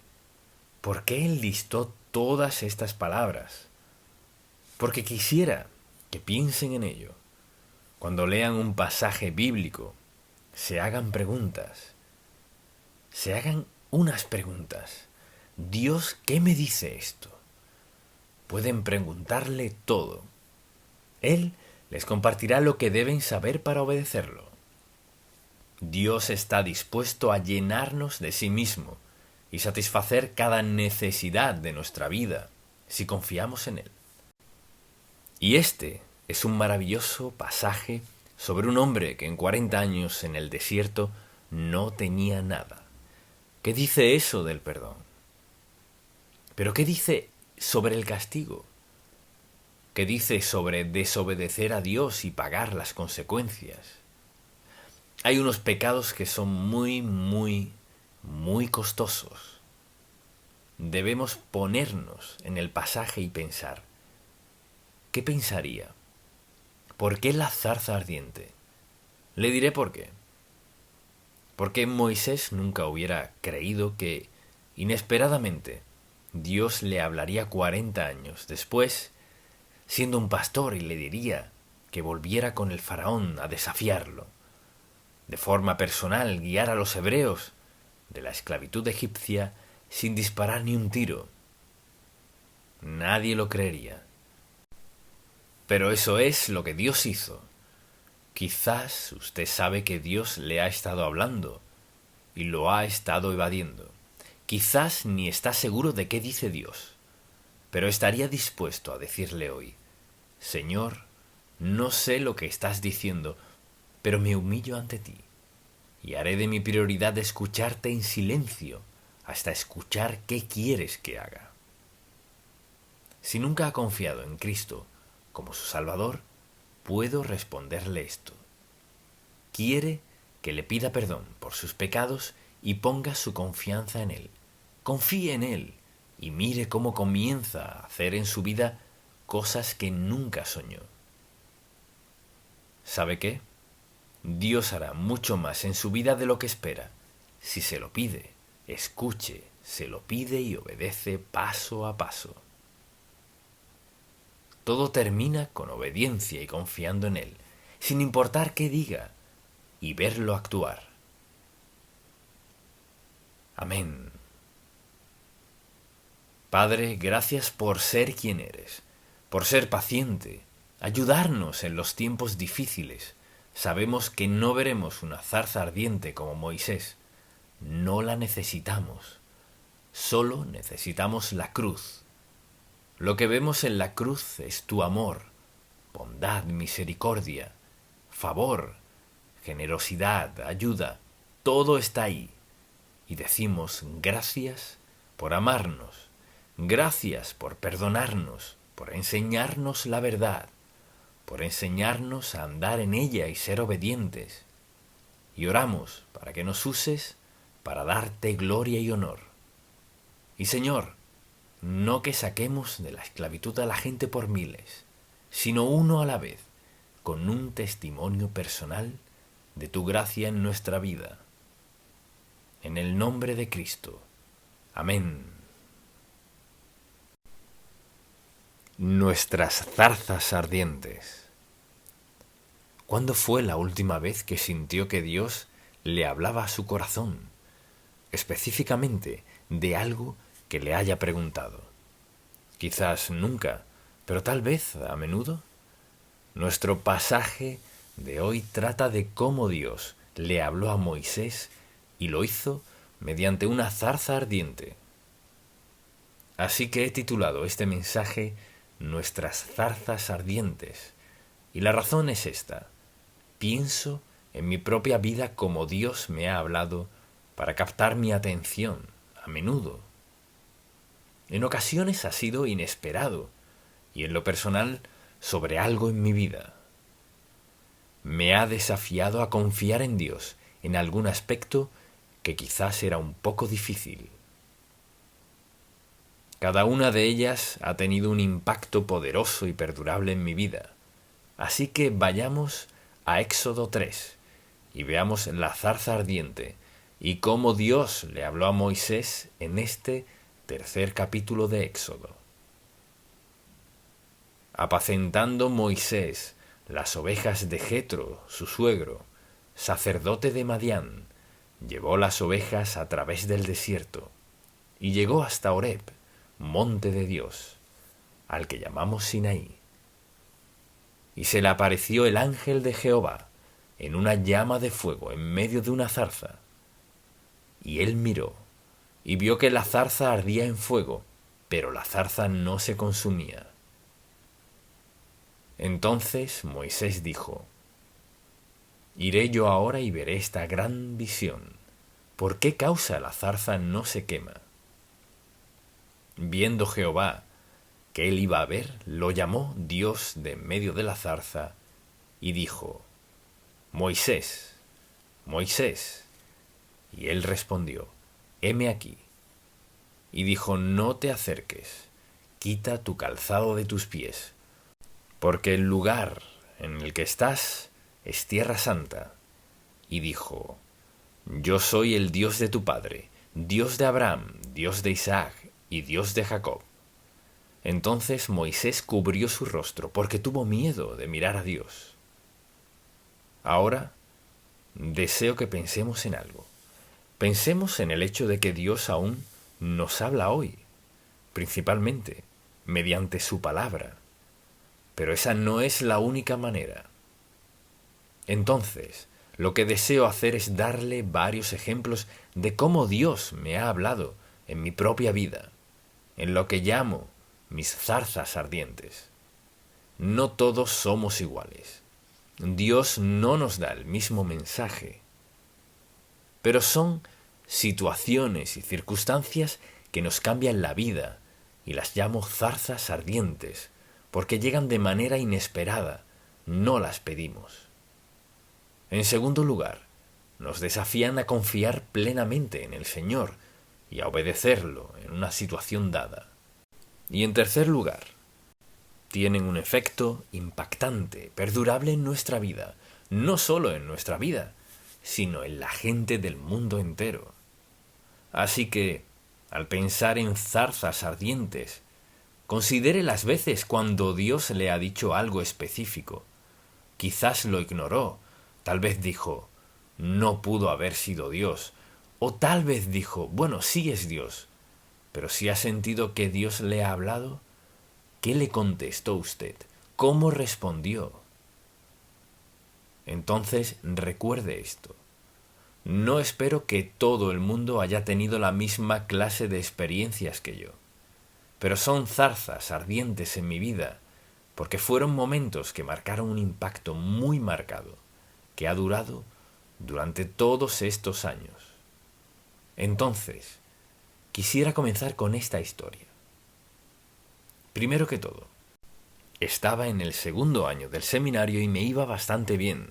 ¿por qué él listó todas estas palabras? Porque quisiera que piensen en ello. Cuando lean un pasaje bíblico, se hagan preguntas. Se hagan unas preguntas. Dios, ¿qué me dice esto? Pueden preguntarle todo. Él les compartirá lo que deben saber para obedecerlo. Dios está dispuesto a llenarnos de sí mismo y satisfacer cada necesidad de nuestra vida si confiamos en Él. Y este es un maravilloso pasaje sobre un hombre que en 40 años en el desierto no tenía nada. ¿Qué dice eso del perdón? Pero ¿qué dice sobre el castigo, que dice sobre desobedecer a Dios y pagar las consecuencias. Hay unos pecados que son muy, muy, muy costosos. Debemos ponernos en el pasaje y pensar, ¿qué pensaría? ¿Por qué la zarza ardiente? Le diré por qué. Porque Moisés nunca hubiera creído que, inesperadamente, Dios le hablaría 40 años después, siendo un pastor, y le diría que volviera con el faraón a desafiarlo. De forma personal, guiar a los hebreos de la esclavitud egipcia sin disparar ni un tiro. Nadie lo creería. Pero eso es lo que Dios hizo. Quizás usted sabe que Dios le ha estado hablando y lo ha estado evadiendo. Quizás ni está seguro de qué dice Dios, pero estaría dispuesto a decirle hoy, Señor, no sé lo que estás diciendo, pero me humillo ante ti y haré de mi prioridad escucharte en silencio hasta escuchar qué quieres que haga. Si nunca ha confiado en Cristo como su Salvador, puedo responderle esto. Quiere que le pida perdón por sus pecados y ponga su confianza en Él. Confíe en Él y mire cómo comienza a hacer en su vida cosas que nunca soñó. ¿Sabe qué? Dios hará mucho más en su vida de lo que espera. Si se lo pide, escuche, se lo pide y obedece paso a paso. Todo termina con obediencia y confiando en Él, sin importar qué diga, y verlo actuar. Amén. Padre, gracias por ser quien eres, por ser paciente, ayudarnos en los tiempos difíciles. Sabemos que no veremos una zarza ardiente como Moisés. No la necesitamos. Solo necesitamos la cruz. Lo que vemos en la cruz es tu amor, bondad, misericordia, favor, generosidad, ayuda. Todo está ahí. Y decimos gracias por amarnos, gracias por perdonarnos, por enseñarnos la verdad, por enseñarnos a andar en ella y ser obedientes. Y oramos para que nos uses para darte gloria y honor. Y Señor, no que saquemos de la esclavitud a la gente por miles, sino uno a la vez, con un testimonio personal de tu gracia en nuestra vida. En el nombre de Cristo. Amén. Nuestras zarzas ardientes. ¿Cuándo fue la última vez que sintió que Dios le hablaba a su corazón, específicamente de algo que le haya preguntado? Quizás nunca, pero tal vez a menudo. Nuestro pasaje de hoy trata de cómo Dios le habló a Moisés y lo hizo mediante una zarza ardiente. Así que he titulado este mensaje Nuestras zarzas ardientes. Y la razón es esta. Pienso en mi propia vida como Dios me ha hablado para captar mi atención, a menudo. En ocasiones ha sido inesperado y en lo personal sobre algo en mi vida. Me ha desafiado a confiar en Dios en algún aspecto que quizás era un poco difícil. Cada una de ellas ha tenido un impacto poderoso y perdurable en mi vida. Así que vayamos a Éxodo 3 y veamos la zarza ardiente y cómo Dios le habló a Moisés en este tercer capítulo de Éxodo. Apacentando Moisés las ovejas de Jetro, su suegro, sacerdote de Madián, llevó las ovejas a través del desierto y llegó hasta Horeb, monte de Dios, al que llamamos Sinaí. Y se le apareció el ángel de Jehová en una llama de fuego en medio de una zarza. Y él miró y vio que la zarza ardía en fuego, pero la zarza no se consumía. Entonces Moisés dijo: Iré yo ahora y veré esta gran visión. ¿Por qué causa la zarza no se quema? Viendo Jehová que él iba a ver, lo llamó Dios de en medio de la zarza y dijo: Moisés, Moisés. Y él respondió: heme aquí. Y dijo: no te acerques, quita tu calzado de tus pies, porque el lugar en el que estás es tierra santa. Y dijo: yo soy el Dios de tu padre, Dios de Abraham, Dios de Isaac y Dios de Jacob. Entonces Moisés cubrió su rostro, porque tuvo miedo de mirar a Dios. Ahora deseo que pensemos en algo. Pensemos en el hecho de que Dios aún nos habla hoy, principalmente mediante su palabra. Pero esa no es la única manera. Entonces, lo que deseo hacer es darle varios ejemplos de cómo Dios me ha hablado en mi propia vida, en lo que llamo mis zarzas ardientes. No todos somos iguales. Dios no nos da el mismo mensaje, pero son situaciones y circunstancias que nos cambian la vida, y las llamo zarzas ardientes, porque llegan de manera inesperada, no las pedimos. En segundo lugar, nos desafían a confiar plenamente en el Señor y a obedecerlo en una situación dada. Y en tercer lugar, tienen un efecto impactante, perdurable en nuestra vida, no solo en nuestra vida, sino en la gente del mundo entero. Así que, al pensar en zarzas ardientes, considere las veces cuando Dios le ha dicho algo específico. Quizás lo ignoró, tal vez dijo: no pudo haber sido Dios, o tal vez dijo: bueno, sí es Dios, pero si ha sentido que Dios le ha hablado, ¿qué le contestó usted? ¿Cómo respondió? Entonces recuerde esto. No espero que todo el mundo haya tenido la misma clase de experiencias que yo, pero son zarzas ardientes en mi vida, porque fueron momentos que marcaron un impacto muy marcado, que ha durado durante todos estos años. Entonces, quisiera comenzar con esta historia. Primero que todo, estaba en el segundo año del seminario y me iba bastante bien.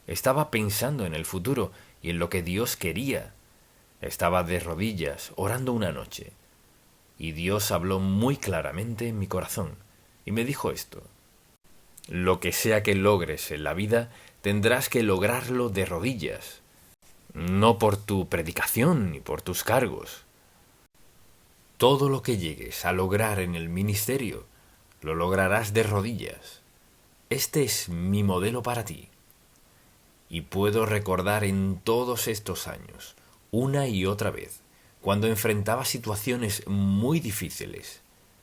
Estaba pensando en el futuro y en lo que Dios quería. Estaba de rodillas, orando una noche, y Dios habló muy claramente en mi corazón, y me dijo esto: lo que sea que logres en la vida, tendrás que lograrlo de rodillas, no por tu predicación ni por tus cargos. Todo lo que llegues a lograr en el ministerio, lo lograrás de rodillas. Este es mi modelo para ti. Y puedo recordar en todos estos años, una y otra vez, cuando enfrentaba situaciones muy difíciles,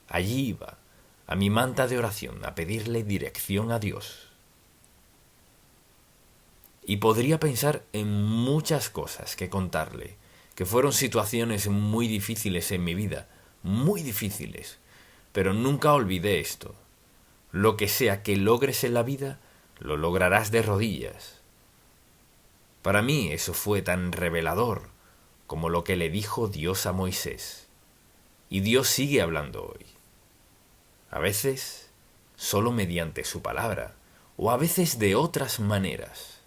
allí iba, a mi manta de oración, a pedirle dirección a Dios. Y podría pensar en muchas cosas que contarle, que fueron situaciones muy difíciles en mi vida, muy difíciles, pero nunca olvidé esto: lo que sea que logres en la vida, lo lograrás de rodillas. Para mí eso fue tan revelador como lo que le dijo Dios a Moisés. Y Dios sigue hablando hoy. A veces solo mediante su palabra, o a veces de otras maneras.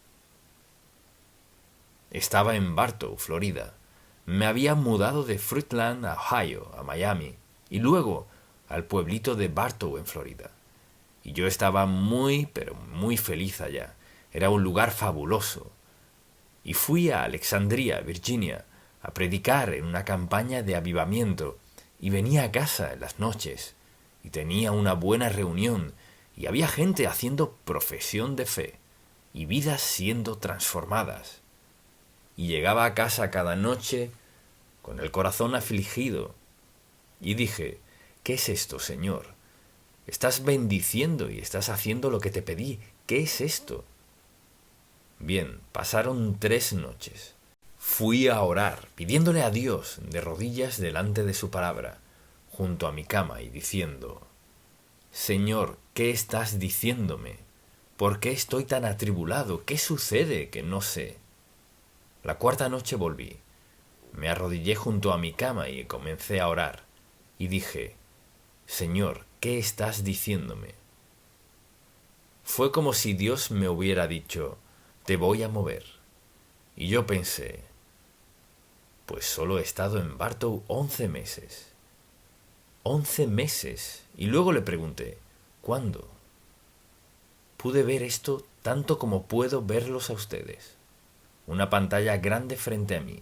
Estaba en Bartow, Florida. Me había mudado de Fruitland, a Ohio, a Miami, y luego al pueblito de Bartow, en Florida. Y yo estaba muy, pero muy feliz allá. Era un lugar fabuloso. Y fui a Alexandria, Virginia, a predicar en una campaña de avivamiento, y venía a casa en las noches, y tenía una buena reunión, y había gente haciendo profesión de fe, y vidas siendo transformadas. Y llegaba a casa cada noche con el corazón afligido, y dije: ¿qué es esto, Señor? Estás bendiciendo y estás haciendo lo que te pedí. ¿Qué es esto? Bien, pasaron 3 noches. Fui a orar, pidiéndole a Dios de rodillas delante de su palabra, junto a mi cama, y diciendo: Señor, ¿qué estás diciéndome? ¿Por qué estoy tan atribulado? ¿Qué sucede que no sé? La 4ª noche volví. Me arrodillé junto a mi cama y comencé a orar, y dije: Señor, ¿qué estás diciéndome? Fue como si Dios me hubiera dicho, te voy a mover. Y yo pensé, pues solo he estado en Bartow 11 meses. 11 meses. Y luego le pregunté, ¿cuándo? Pude ver esto tanto como puedo verlos a ustedes. Una pantalla grande frente a mí,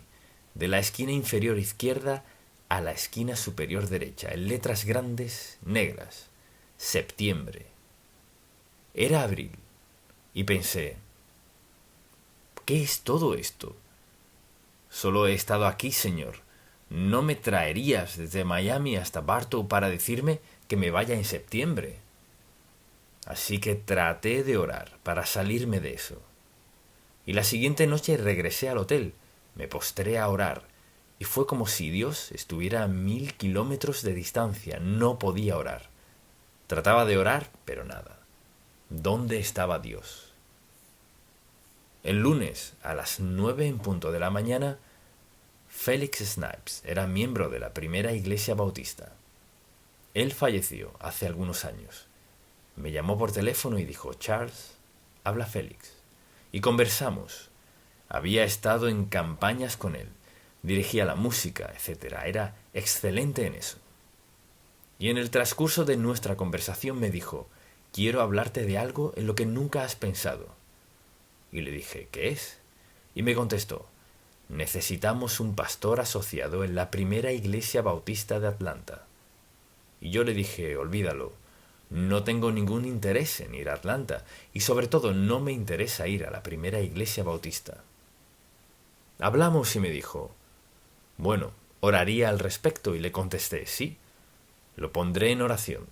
de la esquina inferior izquierda a la esquina superior derecha, en letras grandes, negras. Septiembre. Era abril. Y pensé, ¿qué es todo esto? Solo he estado aquí, señor. ¿No me traerías desde Miami hasta Bartow para decirme que me vaya en septiembre? Así que traté de orar para salirme de eso. Y la siguiente noche regresé al hotel, me postré a orar, y fue como si Dios estuviera a 1000 kilómetros de distancia. No podía orar. Trataba de orar, pero nada. ¿Dónde estaba Dios? El lunes, a las 9 en punto de la mañana, Felix Snipes era miembro de la primera iglesia bautista. Él falleció hace algunos años. Me llamó por teléfono y dijo, Charles, habla Félix. Y conversamos. Había estado en campañas con él, dirigía la música, etc. Era excelente en eso. Y en el transcurso de nuestra conversación me dijo, quiero hablarte de algo en lo que nunca has pensado. Y le dije, ¿qué es? Y me contestó, necesitamos un pastor asociado en la primera iglesia bautista de Atlanta. Y yo le dije, olvídalo, no tengo ningún interés en ir a Atlanta y sobre todo no me interesa ir a la primera iglesia bautista. Hablamos y me dijo, bueno, oraría al respecto y le contesté, sí, lo pondré en oración.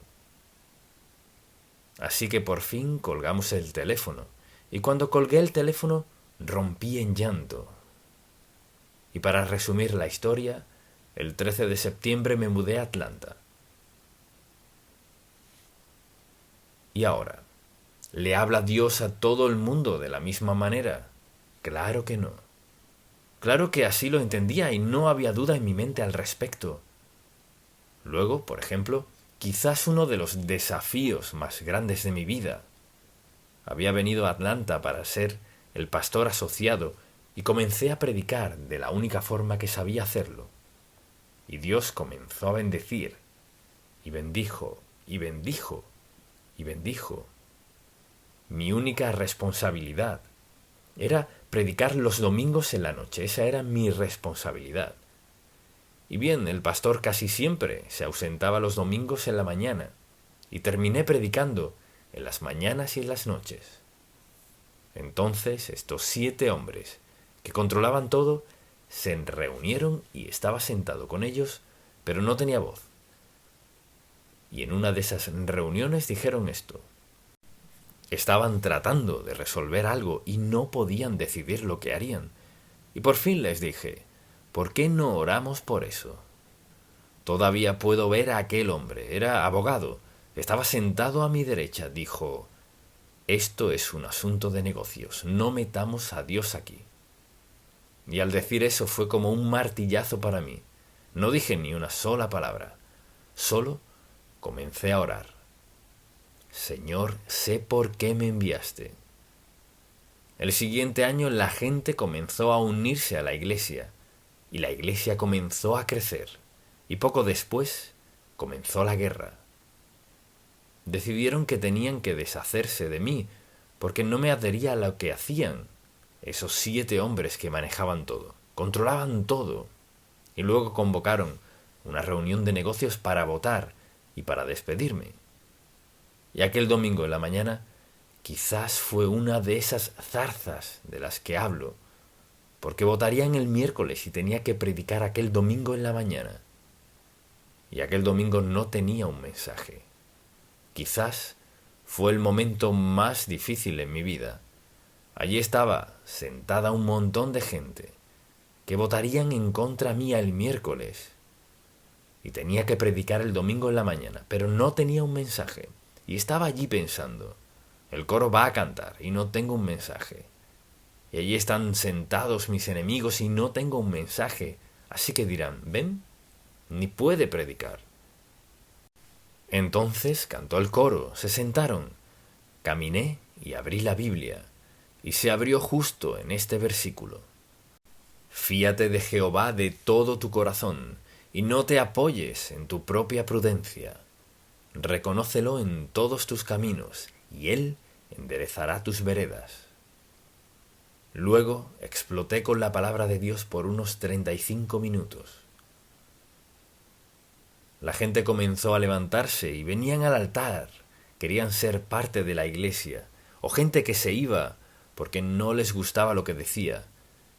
Así que por fin colgamos el teléfono y cuando colgué el teléfono rompí en llanto. Y para resumir la historia, el 13 de septiembre me mudé a Atlanta. Y ahora, ¿le habla Dios a todo el mundo de la misma manera? Claro que no. Claro que así lo entendía y no había duda en mi mente al respecto. Luego, por ejemplo, quizás uno de los desafíos más grandes de mi vida. Había venido a Atlanta para ser el pastor asociado y comencé a predicar de la única forma que sabía hacerlo. Y Dios comenzó a bendecir, y bendijo, y bendijo, y bendijo. Mi única responsabilidad era predicar los domingos en la noche. Esa era mi responsabilidad. Y bien, el pastor casi siempre se ausentaba los domingos en la mañana, y terminé predicando en las mañanas y en las noches. Entonces estos 7 hombres, que controlaban todo, se reunieron y estaba sentado con ellos, pero no tenía voz. Y en una de esas reuniones dijeron esto. Estaban tratando de resolver algo y no podían decidir lo que harían. Y por fin les dije, ¿por qué no oramos por eso? Todavía puedo ver a aquel hombre, era abogado, estaba sentado a mi derecha, dijo, esto es un asunto de negocios, no metamos a Dios aquí. Y al decir eso fue como un martillazo para mí. No dije ni una sola palabra, solo comencé a orar. Señor, sé por qué me enviaste. El siguiente año la gente comenzó a unirse a la iglesia, y la iglesia comenzó a crecer, y poco después comenzó la guerra. Decidieron que tenían que deshacerse de mí, porque no me adhería a lo que hacían esos 7 hombres que manejaban todo, controlaban todo, y luego convocaron una reunión de negocios para votar y para despedirme. Y aquel domingo en la mañana quizás fue una de esas zarzas de las que hablo, porque votarían el miércoles y tenía que predicar aquel domingo en la mañana. Y aquel domingo no tenía un mensaje. Quizás fue el momento más difícil en mi vida. Allí estaba sentada un montón de gente que votarían en contra mía el miércoles. Y tenía que predicar el domingo en la mañana, pero no tenía un mensaje. Y estaba allí pensando, el coro va a cantar y no tengo un mensaje. Y allí están sentados mis enemigos y no tengo un mensaje. Así que dirán, ¿ven? Ni puede predicar. Entonces cantó el coro, se sentaron, caminé y abrí la Biblia, y se abrió justo en este versículo. Fíate de Jehová de todo tu corazón, y no te apoyes en tu propia prudencia. Reconócelo en todos tus caminos, y Él enderezará tus veredas. Luego exploté con la palabra de Dios por unos 35 minutos. La gente comenzó a levantarse y venían al altar. Querían ser parte de la iglesia, o gente que se iba porque no les gustaba lo que decía.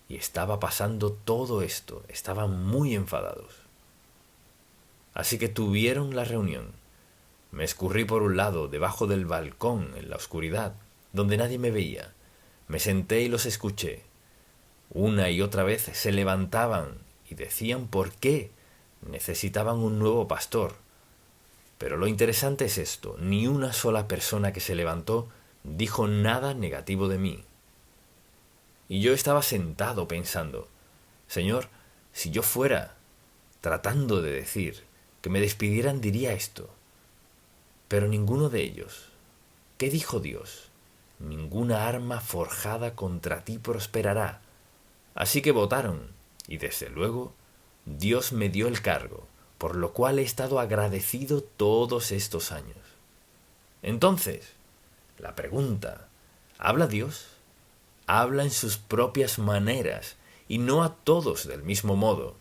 Y estaba pasando todo esto, estaban muy enfadados. Así que tuvieron la reunión. Me escurrí por un lado, debajo del balcón, en la oscuridad, donde nadie me veía. Me senté y los escuché. Una y otra vez se levantaban y decían por qué necesitaban un nuevo pastor. Pero lo interesante es esto, ni una sola persona que se levantó dijo nada negativo de mí. Y yo estaba sentado pensando, Señor, si yo fuera tratando de decir que me despidieran diría esto. Pero ninguno de ellos. ¿Qué dijo Dios? Ninguna arma forjada contra ti prosperará. Así que votaron, y desde luego Dios me dio el cargo, por lo cual he estado agradecido todos estos años. Entonces, la pregunta, ¿habla Dios? Habla en sus propias maneras, y no a todos del mismo modo.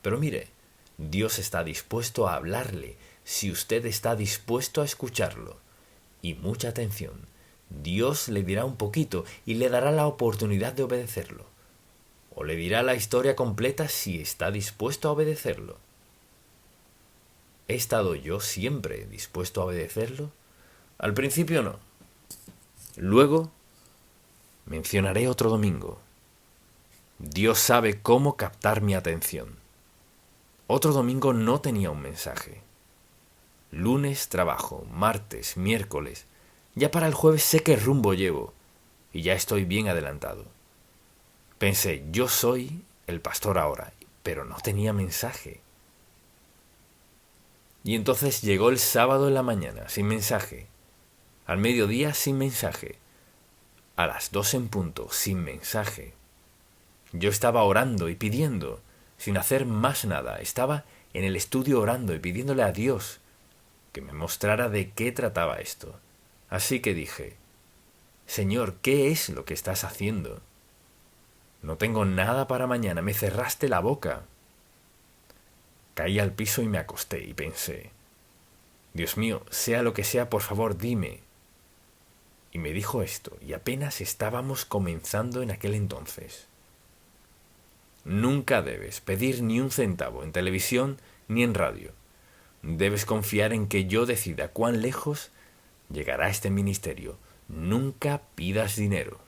Pero mire, Dios está dispuesto a hablarle si usted está dispuesto a escucharlo. Y mucha atención, Dios le dirá un poquito y le dará la oportunidad de obedecerlo. O le dirá la historia completa si está dispuesto a obedecerlo. ¿He estado yo siempre dispuesto a obedecerlo? Al principio no. Luego mencionaré otro domingo. Dios sabe cómo captar mi atención. Otro domingo no tenía un mensaje. Lunes trabajo, martes, miércoles. Ya para el jueves sé qué rumbo llevo y ya estoy bien adelantado. Pensé, yo soy el pastor ahora, pero no tenía mensaje. Y entonces llegó el sábado en la mañana, sin mensaje. Al mediodía, sin mensaje. A las 2 en punto, sin mensaje. Yo estaba orando y pidiendo, sin hacer más nada. Estaba en el estudio orando y pidiéndole a Dios que me mostrara de qué trataba esto. Así que dije, Señor, ¿qué es lo que estás haciendo? No tengo nada para mañana, me cerraste la boca. Caí al piso y me acosté y pensé, Dios mío, sea lo que sea, por favor, dime. Y me dijo esto, y apenas estábamos comenzando en aquel entonces. Nunca debes pedir ni un centavo en televisión ni en radio. Debes confiar en que yo decida cuán lejos llegará este ministerio. Nunca pidas dinero.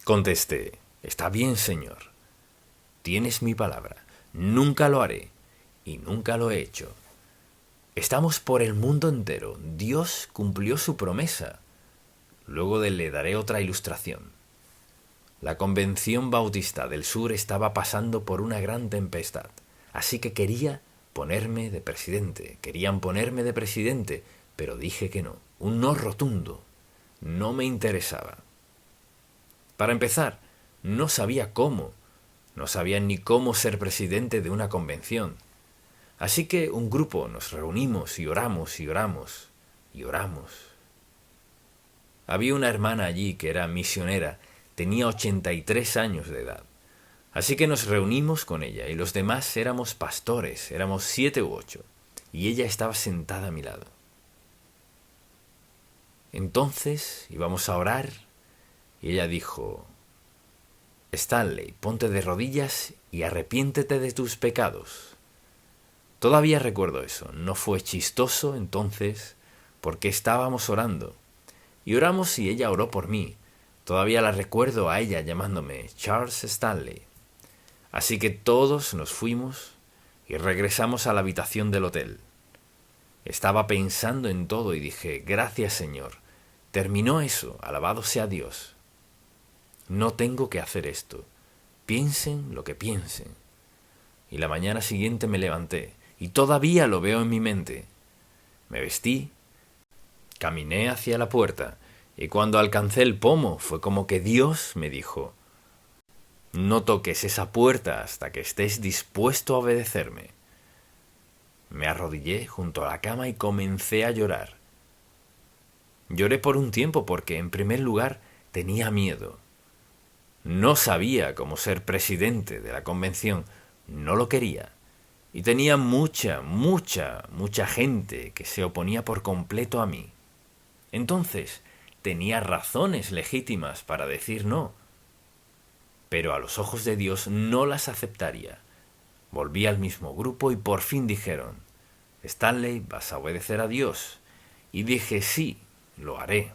Contesté, está bien, Señor. Tienes mi palabra. Nunca lo haré y nunca lo he hecho. Estamos por el mundo entero. Dios cumplió su promesa. Luego le daré otra ilustración. La Convención Bautista del Sur estaba pasando por una gran tempestad. Así que querían ponerme de presidente, pero dije que no, un no rotundo. No me interesaba. Para empezar, no sabía cómo, no sabía ni cómo ser presidente de una convención. Así que un grupo nos reunimos y oramos y oramos y oramos. Había una hermana allí que era misionera, tenía 83 años de edad. Así que nos reunimos con ella y los demás éramos pastores, éramos 7 u 8, y ella estaba sentada a mi lado. Entonces íbamos a orar y ella dijo, Stanley, ponte de rodillas y arrepiéntete de tus pecados. Todavía recuerdo eso, no fue chistoso entonces porque estábamos orando. Y oramos y ella oró por mí. Todavía la recuerdo a ella llamándome Charles Stanley. Así que todos nos fuimos y regresamos a la habitación del hotel. Estaba pensando en todo y dije, gracias Señor. Terminó eso, alabado sea Dios. No tengo que hacer esto. Piensen lo que piensen. y la mañana siguiente me levanté, y todavía lo veo en mi mente. Me vestí, caminé hacia la puerta, y cuando alcancé el pomo fue como que Dios me dijo: no toques esa puerta hasta que estés dispuesto a obedecerme. Me arrodillé junto a la cama y comencé a llorar. Lloré por un tiempo porque, en primer lugar, tenía miedo. No sabía cómo ser presidente de la convención, no lo quería. Y tenía mucha gente que se oponía por completo a mí. Entonces, tenía razones legítimas para decir no. Pero a los ojos de Dios no las aceptaría. Volví al mismo grupo y por fin dijeron: Stanley, vas a obedecer a Dios. Y dije: sí, lo haré.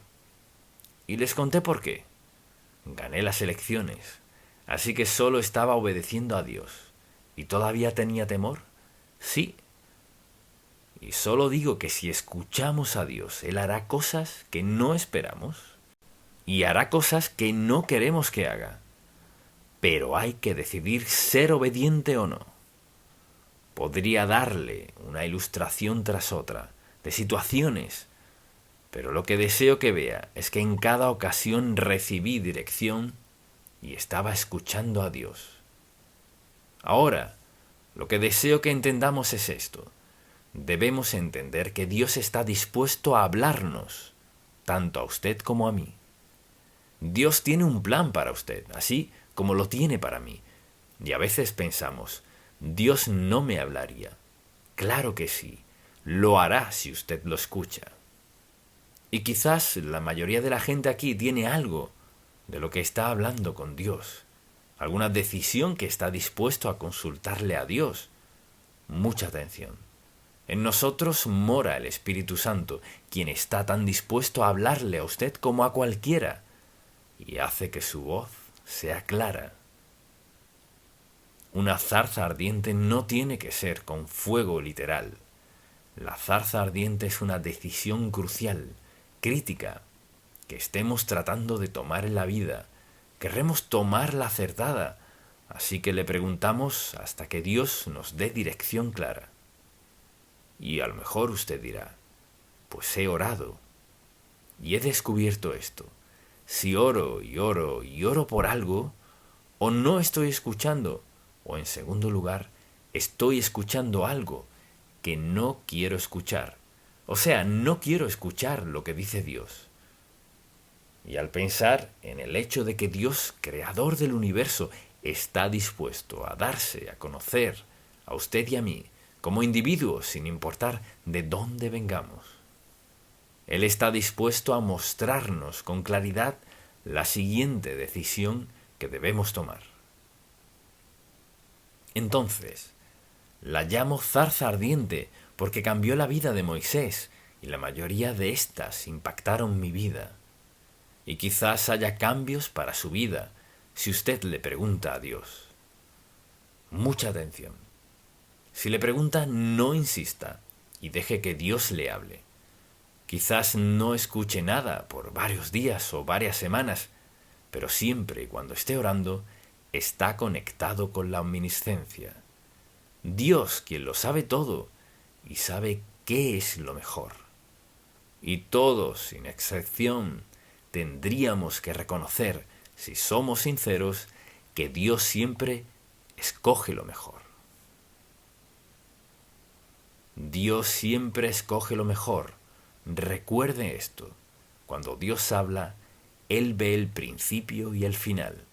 Y les conté por qué. Gané las elecciones, así que solo estaba obedeciendo a Dios. ¿Y todavía tenía temor? Sí. Y solo digo que si escuchamos a Dios, Él hará cosas que no esperamos y hará cosas que no queremos que haga. Pero hay que decidir ser obediente o no. Podría darle una ilustración tras otra de situaciones, pero lo que deseo que vea es que en cada ocasión recibí dirección y estaba escuchando a Dios. Ahora, lo que deseo que entendamos es esto. Debemos entender que Dios está dispuesto a hablarnos, tanto a usted como a mí. Dios tiene un plan para usted, así como lo tiene para mí. Y a veces pensamos: Dios no me hablaría. Claro que sí, lo hará si usted lo escucha. Y quizás la mayoría de la gente aquí tiene algo de lo que está hablando con Dios, alguna decisión que está dispuesto a consultarle a Dios. Mucha atención. En nosotros mora el Espíritu Santo, quien está tan dispuesto a hablarle a usted como a cualquiera, y hace que su voz sea clara. Una zarza ardiente no tiene que ser con fuego literal. La zarza ardiente es una decisión crucial, crítica, que estemos tratando de tomar en la vida. Querremos tomar la acertada, así que le preguntamos hasta que Dios nos dé dirección clara. Y a lo mejor usted dirá: pues he orado y he descubierto esto. Si oro y oro y oro por algo, o no estoy escuchando, o en segundo lugar, estoy escuchando algo que no quiero escuchar. O sea, no quiero escuchar lo que dice Dios. Y al pensar en el hecho de que Dios, creador del universo, está dispuesto a darse a conocer a usted y a mí como individuos, sin importar de dónde vengamos. Él está dispuesto a mostrarnos con claridad la siguiente decisión que debemos tomar. Entonces, la llamo zarza ardiente porque cambió la vida de Moisés y la mayoría de estas impactaron mi vida. Y quizás haya cambios para su vida si usted le pregunta a Dios. Mucha atención. Si le pregunta, no insista y deje que Dios le hable. Quizás no escuche nada por varios días o varias semanas, pero siempre y cuando esté orando, está conectado con la omnisciencia. Dios, quien lo sabe todo y sabe qué es lo mejor. Y todos, sin excepción, tendríamos que reconocer, si somos sinceros, que Dios siempre escoge lo mejor. Dios siempre escoge lo mejor. Recuerde esto. Cuando Dios habla, Él ve el principio y el final.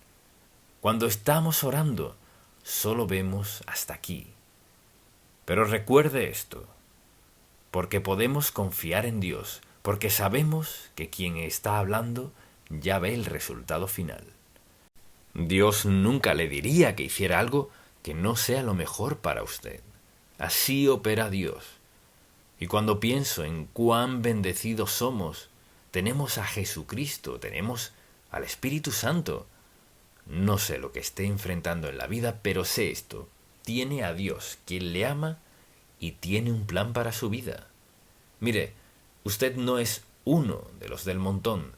Cuando estamos orando, solo vemos hasta aquí. Pero recuerde esto, porque podemos confiar en Dios, porque sabemos que quien está hablando ya ve el resultado final. Dios nunca le diría que hiciera algo que no sea lo mejor para usted. Así opera Dios. Y cuando pienso en cuán bendecidos somos, tenemos a Jesucristo, tenemos al Espíritu Santo. No sé lo que esté enfrentando en la vida, pero sé esto: tiene a Dios, quien le ama y tiene un plan para su vida. Mire, usted no es uno de los del montón,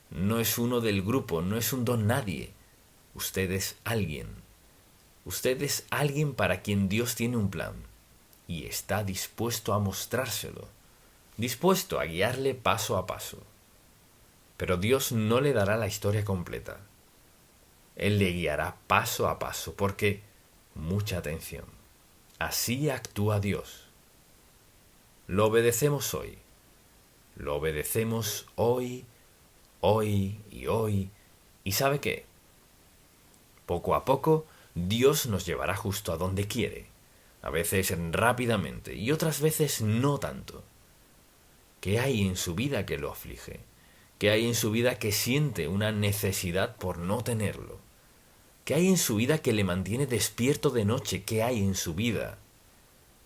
no es uno del grupo, no es un don nadie. Usted es alguien. Usted es alguien para quien Dios tiene un plan y está dispuesto a mostrárselo, dispuesto a guiarle paso a paso. Pero Dios no le dará la historia completa. Él le guiará paso a paso porque, mucha atención, así actúa Dios. Lo obedecemos hoy. Lo obedecemos hoy, hoy y hoy. ¿Y sabe qué? Poco a poco, Dios nos llevará justo a donde quiere. A veces rápidamente y otras veces no tanto. ¿Qué hay en su vida que lo aflige? ¿Qué hay en su vida que siente una necesidad por no tenerlo? ¿Qué hay en su vida que le mantiene despierto de noche? ¿Qué hay en su vida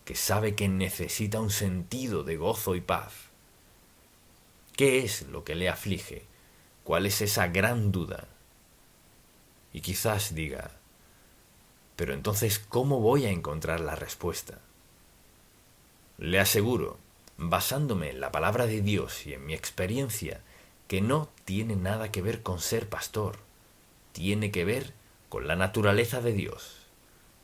que sabe que necesita un sentido de gozo y paz? ¿Qué es lo que le aflige? ¿Cuál es esa gran duda? Y quizás diga, pero entonces, ¿cómo voy a encontrar la respuesta? Le aseguro, basándome en la palabra de Dios y en mi experiencia, que no tiene nada que ver con ser pastor. Tiene que ver con la naturaleza de Dios.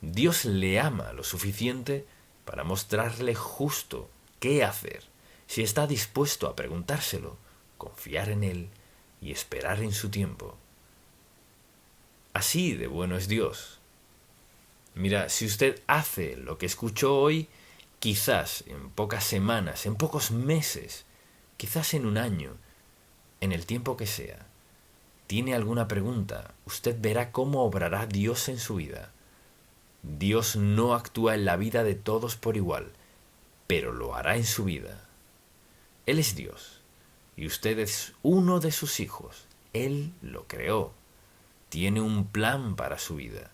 Dios le ama lo suficiente para mostrarle justo qué hacer, si está dispuesto a preguntárselo, confiar en Él y esperar en su tiempo. Así de bueno es Dios. Mira, si usted hace lo que escuchó hoy, quizás en pocas semanas, en pocos meses, quizás en un año, en el tiempo que sea, tiene alguna pregunta, usted verá cómo obrará Dios en su vida. Dios no actúa en la vida de todos por igual, pero lo hará en su vida. Él es Dios, y usted es uno de sus hijos. Él lo creó. Tiene un plan para su vida.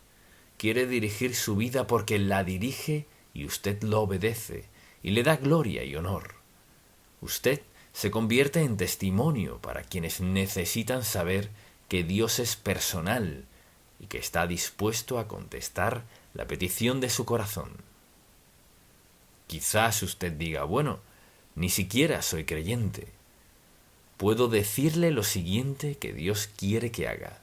Quiere dirigir su vida porque la dirige y usted lo obedece y le da gloria y honor. Usted se convierte en testimonio para quienes necesitan saber que Dios es personal y que está dispuesto a contestar la petición de su corazón. Quizás usted diga, bueno, ni siquiera soy creyente. Puedo decirle lo siguiente que Dios quiere que haga.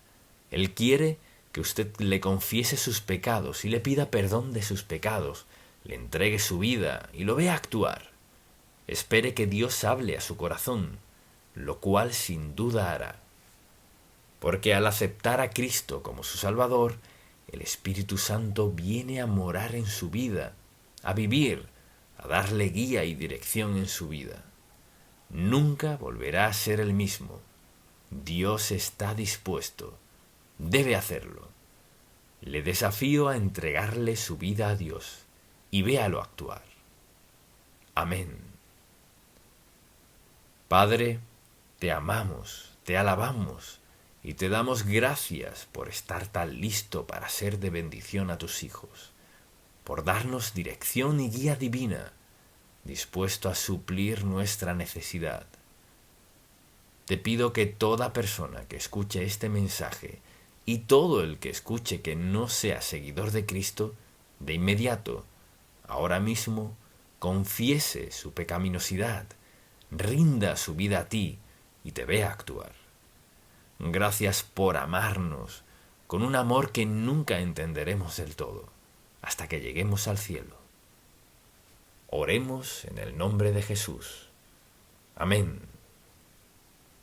Él quiere que usted le confiese sus pecados y le pida perdón de sus pecados, le entregue su vida y lo vea actuar. Espere que Dios hable a su corazón, lo cual sin duda hará. Porque al aceptar a Cristo como su Salvador, el Espíritu Santo viene a morar en su vida, a vivir, a darle guía y dirección en su vida. Nunca volverá a ser el mismo. Dios está dispuesto. Debe hacerlo. Le desafío a entregarle su vida a Dios y véalo actuar. Amén. Padre, te amamos, te alabamos y te damos gracias por estar tan listo para ser de bendición a tus hijos, por darnos dirección y guía divina, dispuesto a suplir nuestra necesidad. Te pido que toda persona que escuche este mensaje y todo el que escuche que no sea seguidor de Cristo, de inmediato, ahora mismo, confiese su pecaminosidad, rinda su vida a ti y te vea actuar. Gracias por amarnos con un amor que nunca entenderemos del todo, hasta que lleguemos al cielo. Oremos en el nombre de Jesús. Amén.